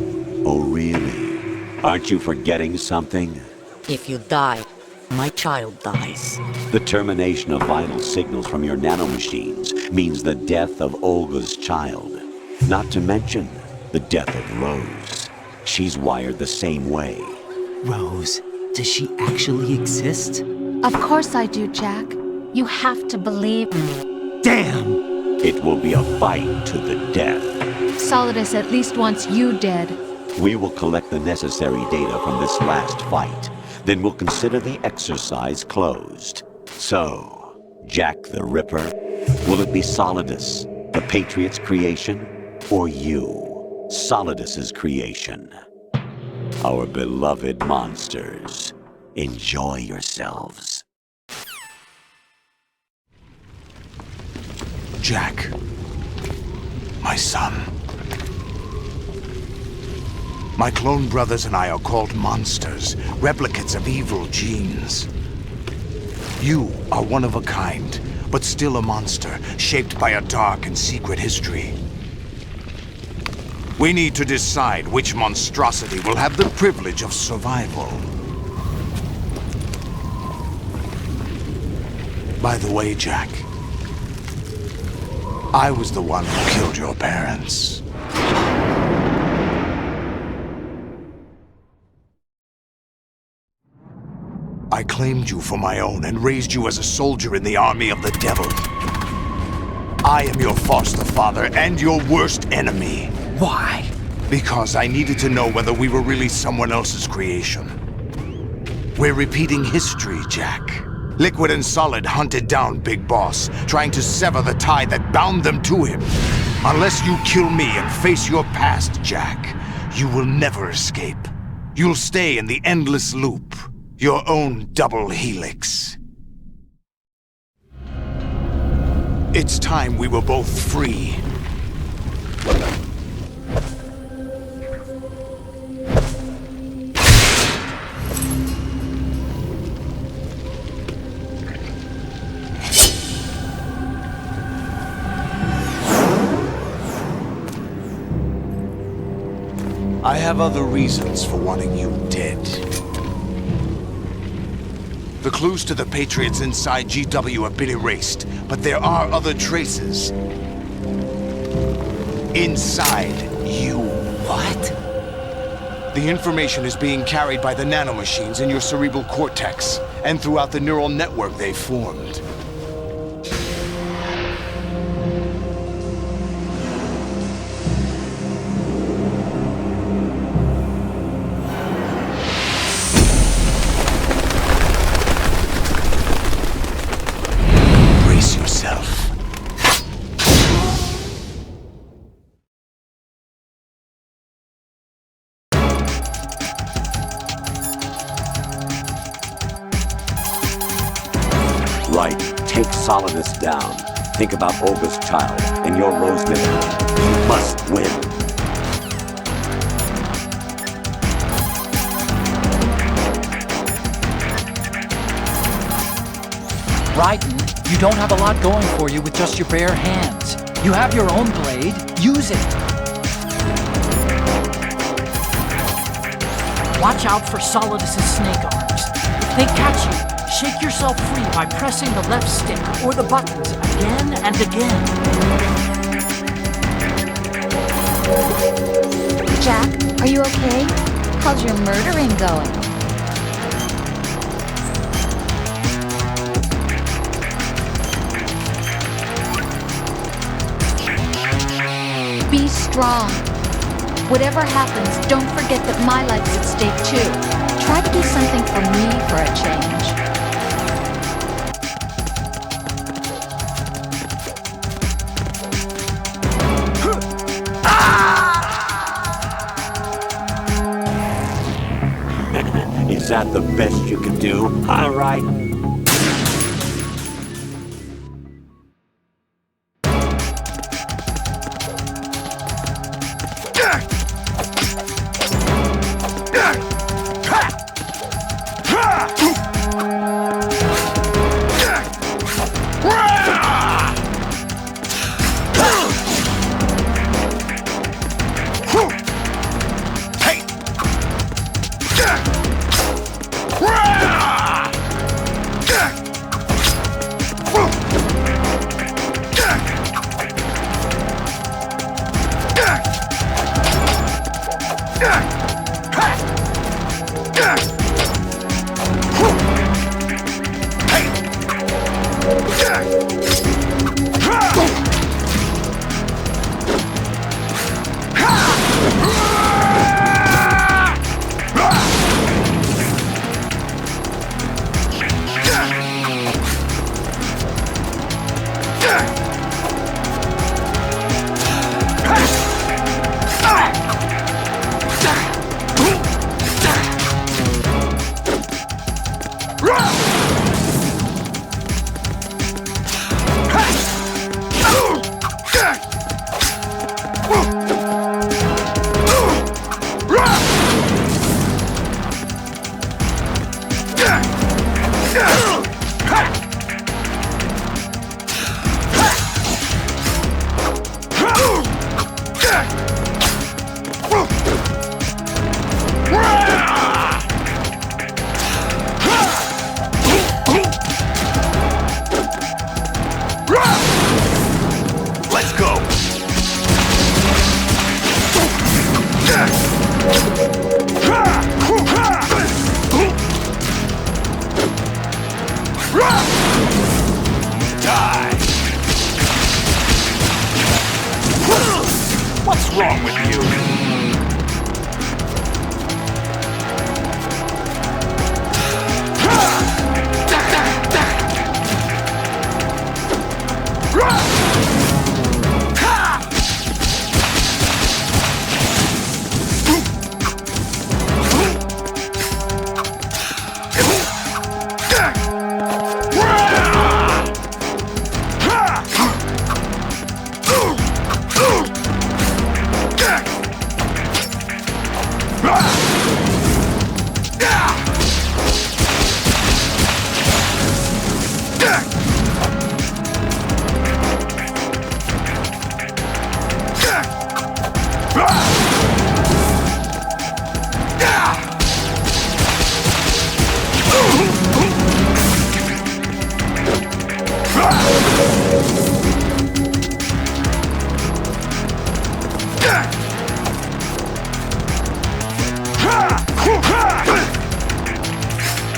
Oh, really? Aren't you forgetting something? If you die, my child dies. The termination of vital signals from your nanomachines means the death of Olga's child. Not to mention the death of Rose. She's wired the same way. Rose, does she actually exist? Of course I do, Jack. You have to believe me. Damn! It will be a fight to the death. Solidus at least wants you dead. We will collect the necessary data from this last fight. Then we'll consider the exercise closed. So, Jack the Ripper, will it be Solidus, the Patriot's creation, or you, Solidus's creation? Our beloved monsters, enjoy yourselves. Jack, my son. My clone brothers and I are called monsters, replicates of evil genes. You are one of a kind, but still a monster, shaped by a dark and secret history. We need to decide which monstrosity will have the privilege of survival. By the way, Jack, I was the one who killed your parents. I claimed you for my own and raised you as a soldier in the army of the devil. I am your foster father and your worst enemy. Why? Because I needed to know whether we were really someone else's creation. We're repeating history, Jack. Liquid and Solid hunted down Big Boss, trying to sever the tie that bound them to him. Unless you kill me and face your past, Jack, you will never escape. You'll stay in the endless loop, your own double helix. It's time we were both free. I have other reasons for wanting you dead. The clues to the Patriots inside GW have been erased, but there are other traces. Inside you. What? The information is being carried by the nanomachines in your cerebral cortex, and throughout the neural network they've formed. Right. Take Solidus down. Think about Olga's child and your Rosemary. You must win. Raiden, you don't have a lot going for you with just your bare hands. You have your own blade. Use it. Watch out for Solidus' snake arms. If they catch you, shake yourself free by pressing the left stick or the buttons again and again. Jack, are you okay? How's your murdering going? Be strong. Whatever happens, don't forget that my life's at stake too. Try to do something for me for a change. Is that the best you could do? All right.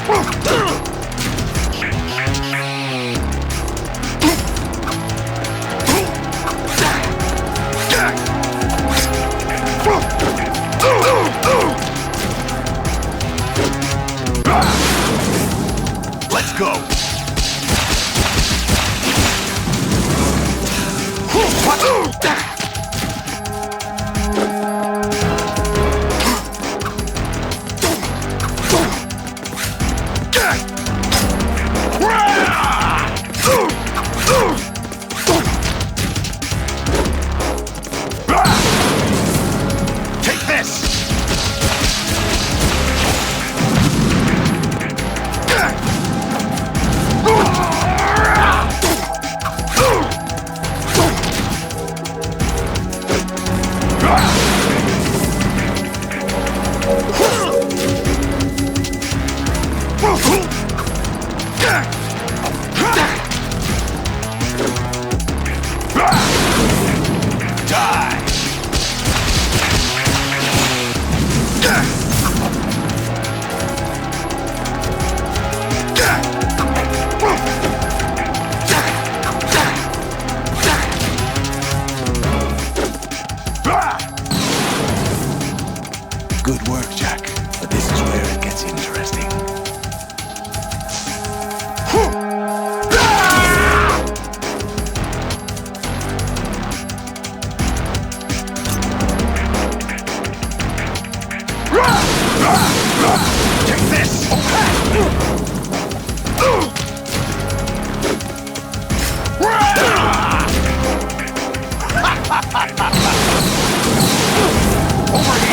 Let's go! Take this! Good work, Jack. But this is where it gets interesting. Take this! Over here!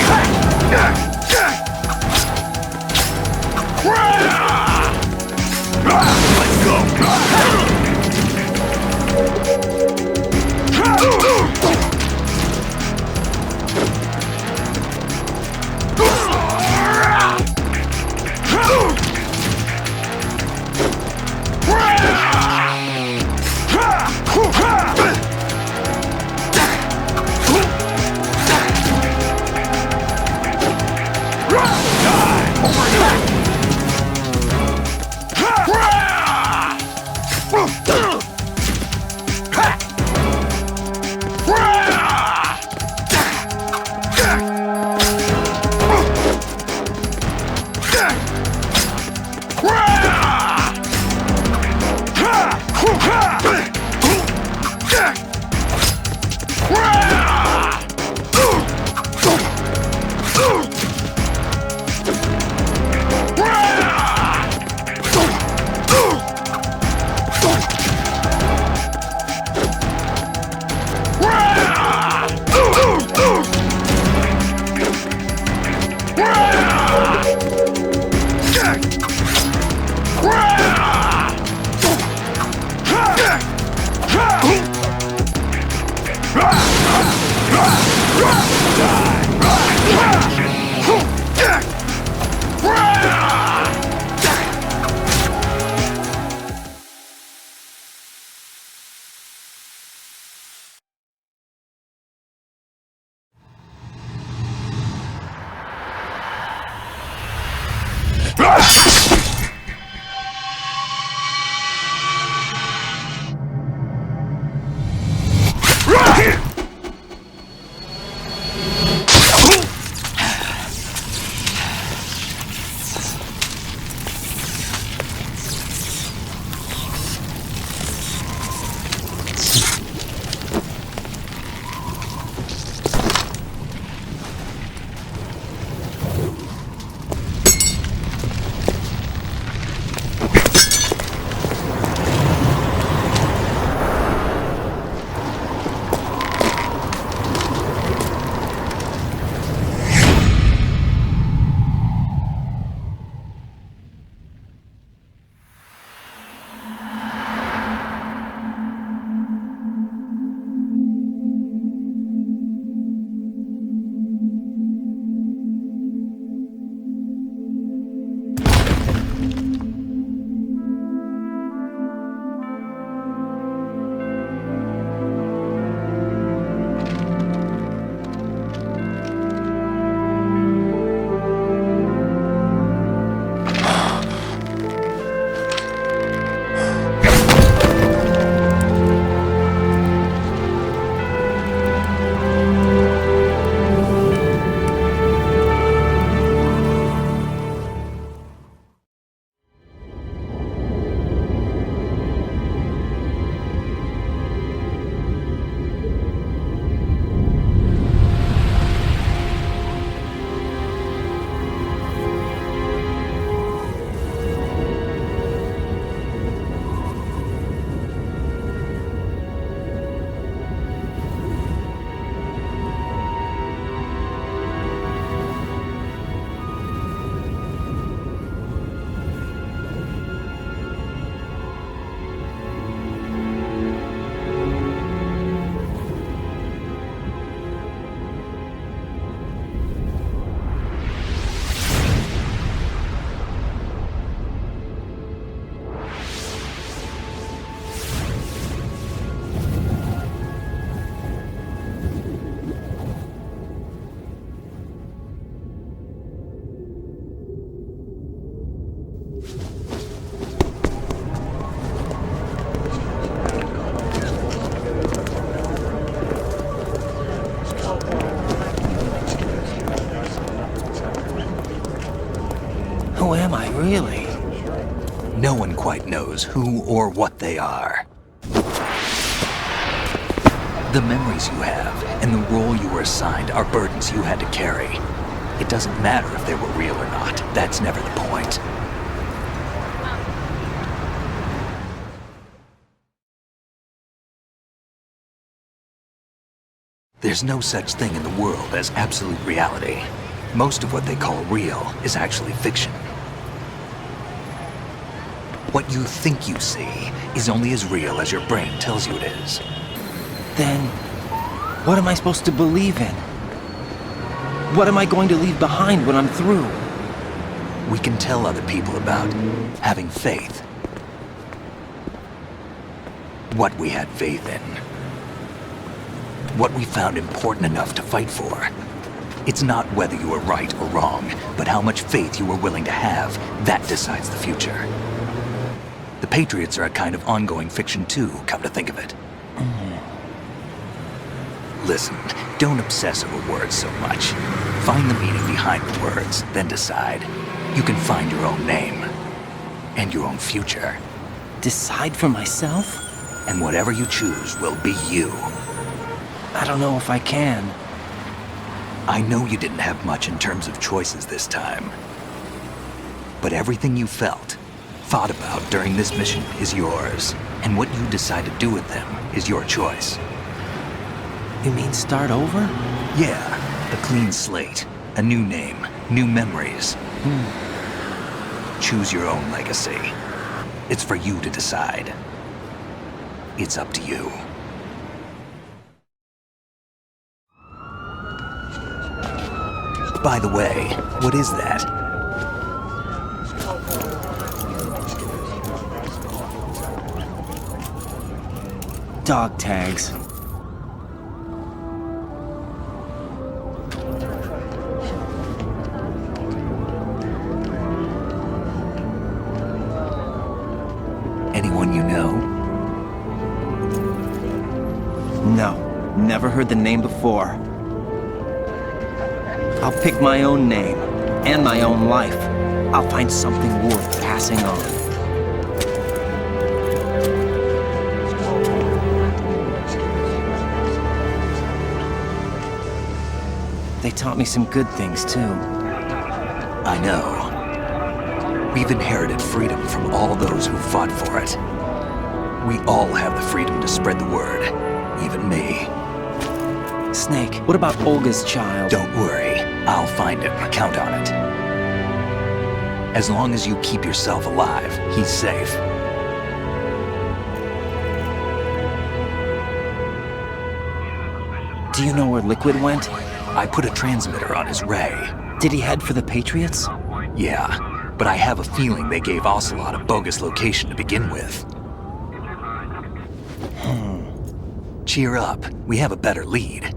Let's go! Who am I, really? No one quite knows who or what they are. The memories you have and the role you were assigned are burdens you had to carry. It doesn't matter if they were real or not. That's never the point. There's no such thing in the world as absolute reality. Most of what they call real is actually fiction. What you think you see is only as real as your brain tells you it is. Then, what am I supposed to believe in? What am I going to leave behind when I'm through? We can tell other people about having faith. What we had faith in. What we found important enough to fight for. It's not whether you were right or wrong, but how much faith you were willing to have. That decides the future. The Patriots are a kind of ongoing fiction too, come to think of it. Listen, don't obsess over words so much. Find the meaning behind the words, then decide. You can find your own name. And your own future. Decide for myself? And whatever you choose will be you. I don't know if I can. I know you didn't have much in terms of choices this time. But everything you felt, thought about during this mission is yours. And what you decide to do with them is your choice. You mean start over? Yeah, a clean slate, a new name, new memories. Choose your own legacy. It's for you to decide. It's up to you. By the way, what is that? Dog tags. Anyone you know? No, never heard the name before. I'll pick my own name, and my own life. I'll find something worth passing on. They taught me some good things, too. I know. We've inherited freedom from all those who fought for it. We all have the freedom to spread the word, even me. Snake, what about Olga's child? Don't worry, I'll find him. Count on it. As long as you keep yourself alive, he's safe. Do you know where Liquid went? I put a transmitter on his ray. Did he head for the Patriots? Yeah, but I have a feeling they gave Ocelot a bogus location to begin with. Cheer up, we have a better lead.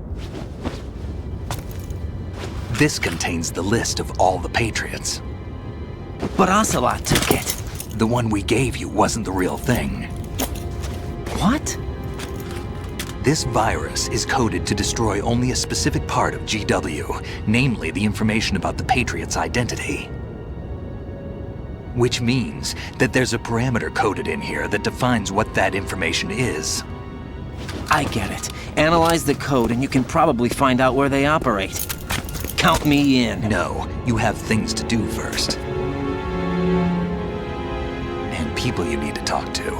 This contains the list of all the Patriots. But Ocelot took it. The one we gave you wasn't the real thing. What? This virus is coded to destroy only a specific part of GW, namely the information about the Patriots' identity. Which means that there's a parameter coded in here that defines what that information is. I get it. Analyze the code and you can probably find out where they operate. Count me in. No, you have things to do first. And people you need to talk to.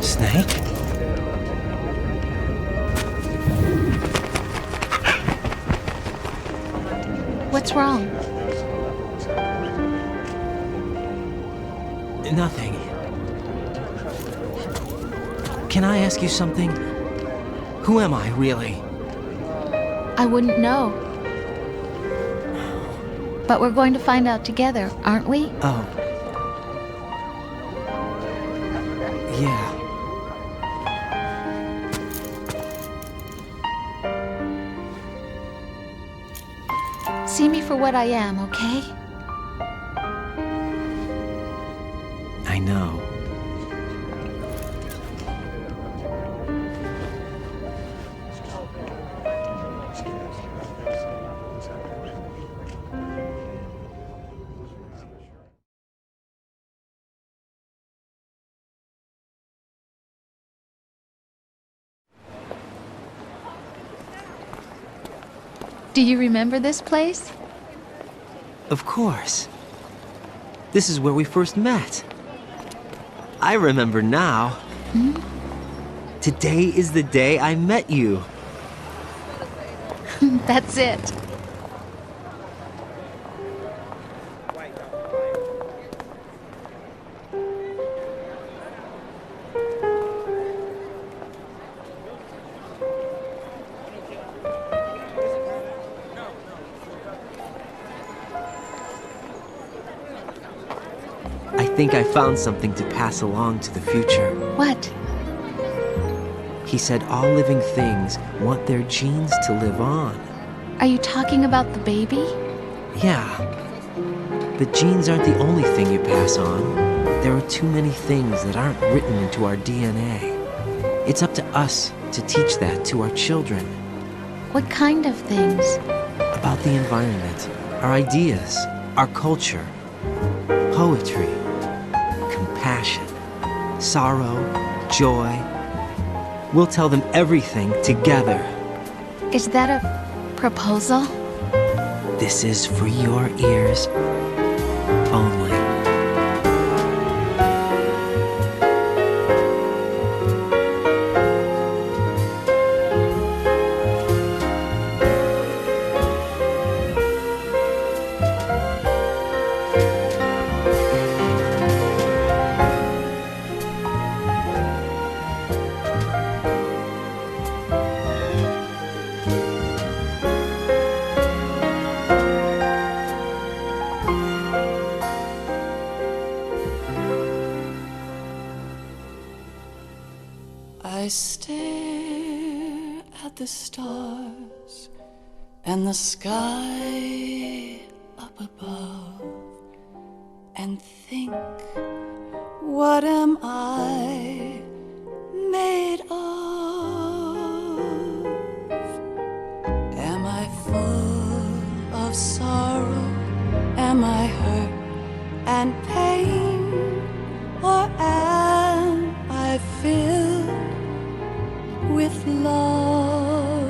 Snake? What's wrong? Nothing. Can I ask you something? Who am I, really? I wouldn't know. But we're going to find out together, aren't we? Oh. Yeah. See me for what I am, okay? I know. Do you remember this place? Of course. This is where we first met. I remember now. Hmm? Today is the day I met you. That's it. I think I found something to pass along to the future. What? He said all living things want their genes to live on. Are you talking about the baby? Yeah. But genes aren't the only thing you pass on. There are too many things that aren't written into our DNA. It's up to us to teach that to our children. What kind of things? About the environment, our ideas, our culture, poetry, compassion, sorrow, joy. We'll tell them everything together. Is that a proposal? This is for your ears only. I stare at the stars and the sky up above and think, what am I made of? Am I full of sorrow? Am I hurt and pain? Or am I filled with love?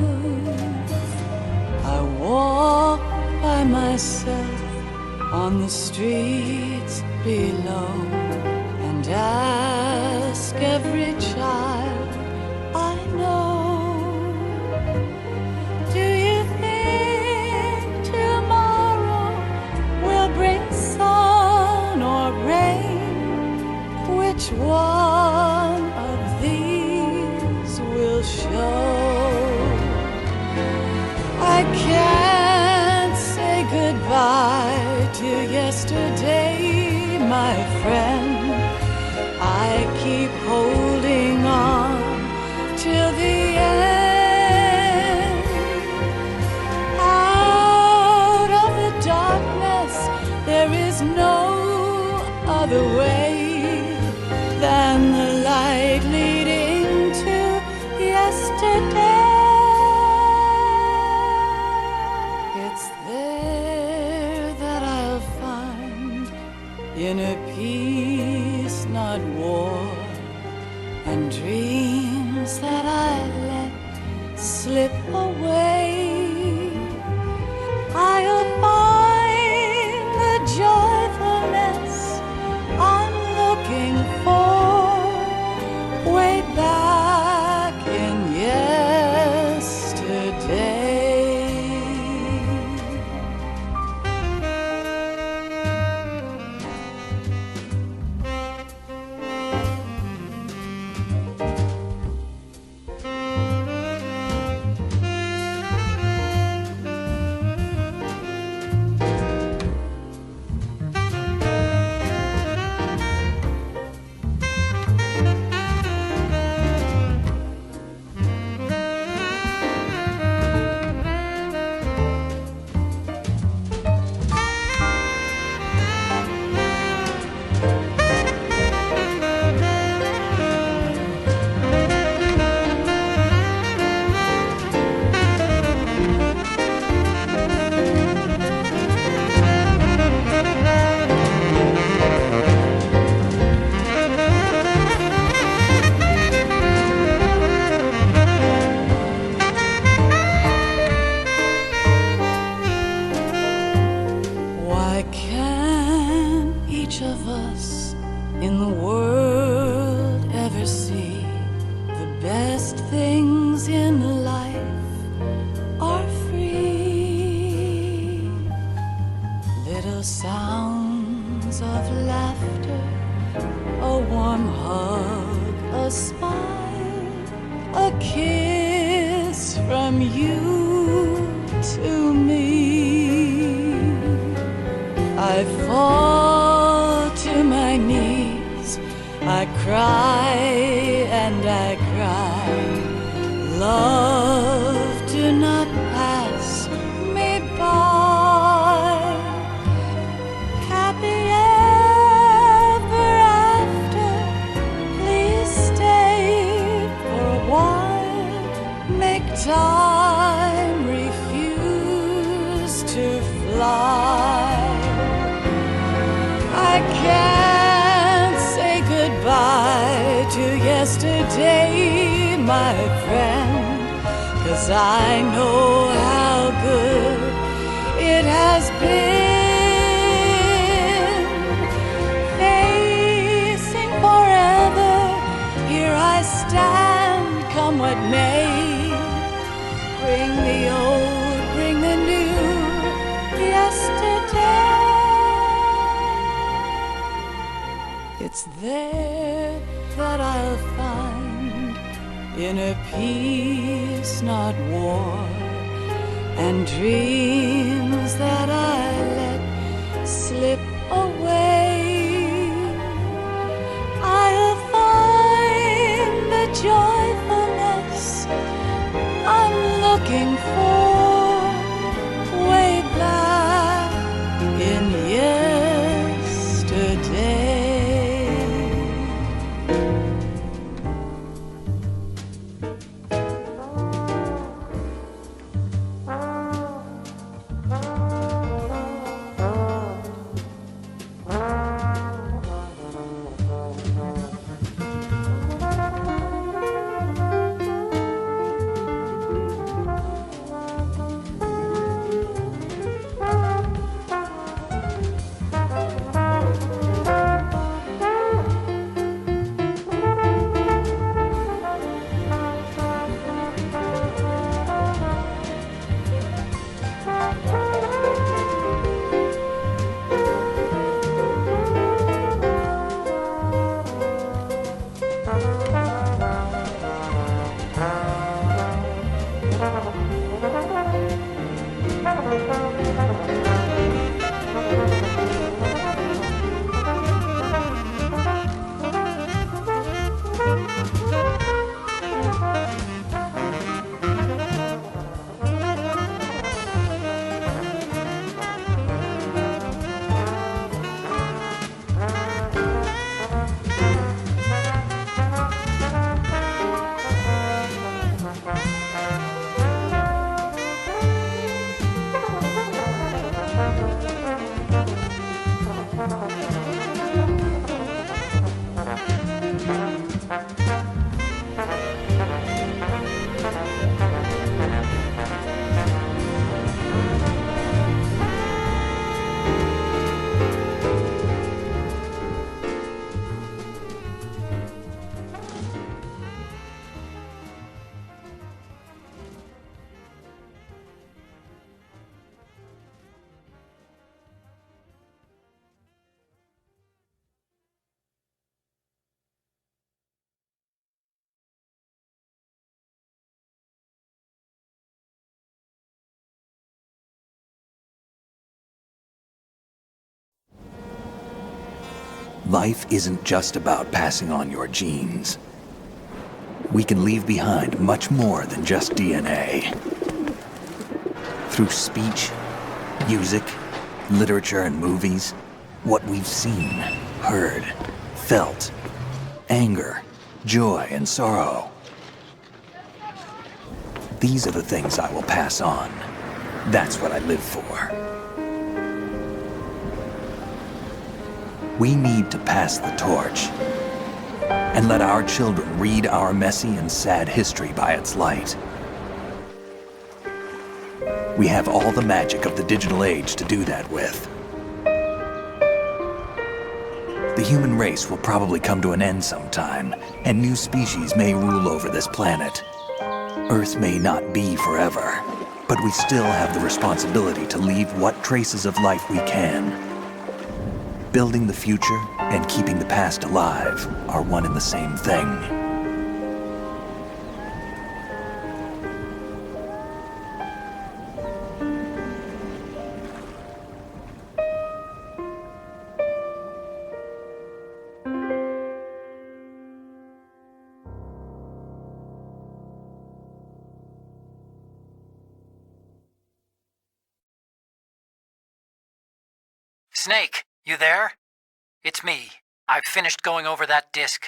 I walk by myself on the streets below and ask every child I know, do you think tomorrow will bring sun or rain? Which one of these will show? I can't say goodbye to yesterday, my friend. I keep holding on till the end. Out of the darkness, there is no other way than the light leading to yesterday. It's there that I'll find inner peace, not war, and dreams that I let slip away. I'll find the joyfulness I'm looking for way back in yesterday. sounds of laughter, a warm hug, a smile, a kiss from you to me. I fall to my knees, I cry and I cry. Love, do not pass me by. Happy ever after, please stay for a while. Make time refuse to fly. I can't say goodbye to yesterday, my friend, 'cause I know how good it has been. Facing forever, here I stand, come what may. Bring the old, bring the new, yesterday. It's there that I'll find inner peace, not war, and dreams that I let slip away. I'll find the joyfulness I'm looking for way back in yesterday. Life isn't just about passing on your genes. We can leave behind much more than just DNA. Through speech, music, literature, and movies, what we've seen, heard, felt, anger, joy, and sorrow. These are the things I will pass on. That's what I live for. We need to pass the torch and let our children read our messy and sad history by its light. We have all the magic of the digital age to do that with. The human race will probably come to an end sometime, and new species may rule over this planet. Earth may not be forever, but we still have the responsibility to leave what traces of life we can Building the future and keeping the past alive are one and the same thing. Snake, you there? It's me. I've finished going over that disk.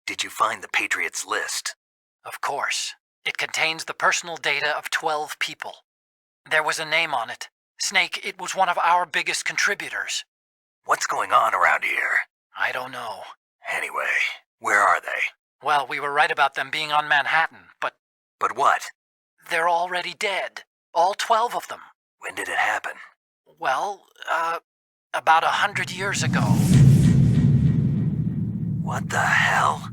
Did you find the Patriots list? Of course. It contains the personal data of 12 people. There was a name on it. Snake, it was one of our biggest contributors. What's going on around here? I don't know. Anyway, where are they? Well, we were right about them being on Manhattan, but... But what? They're already dead. All 12 of them. When did it happen? Well, about 100 years ago. What the hell?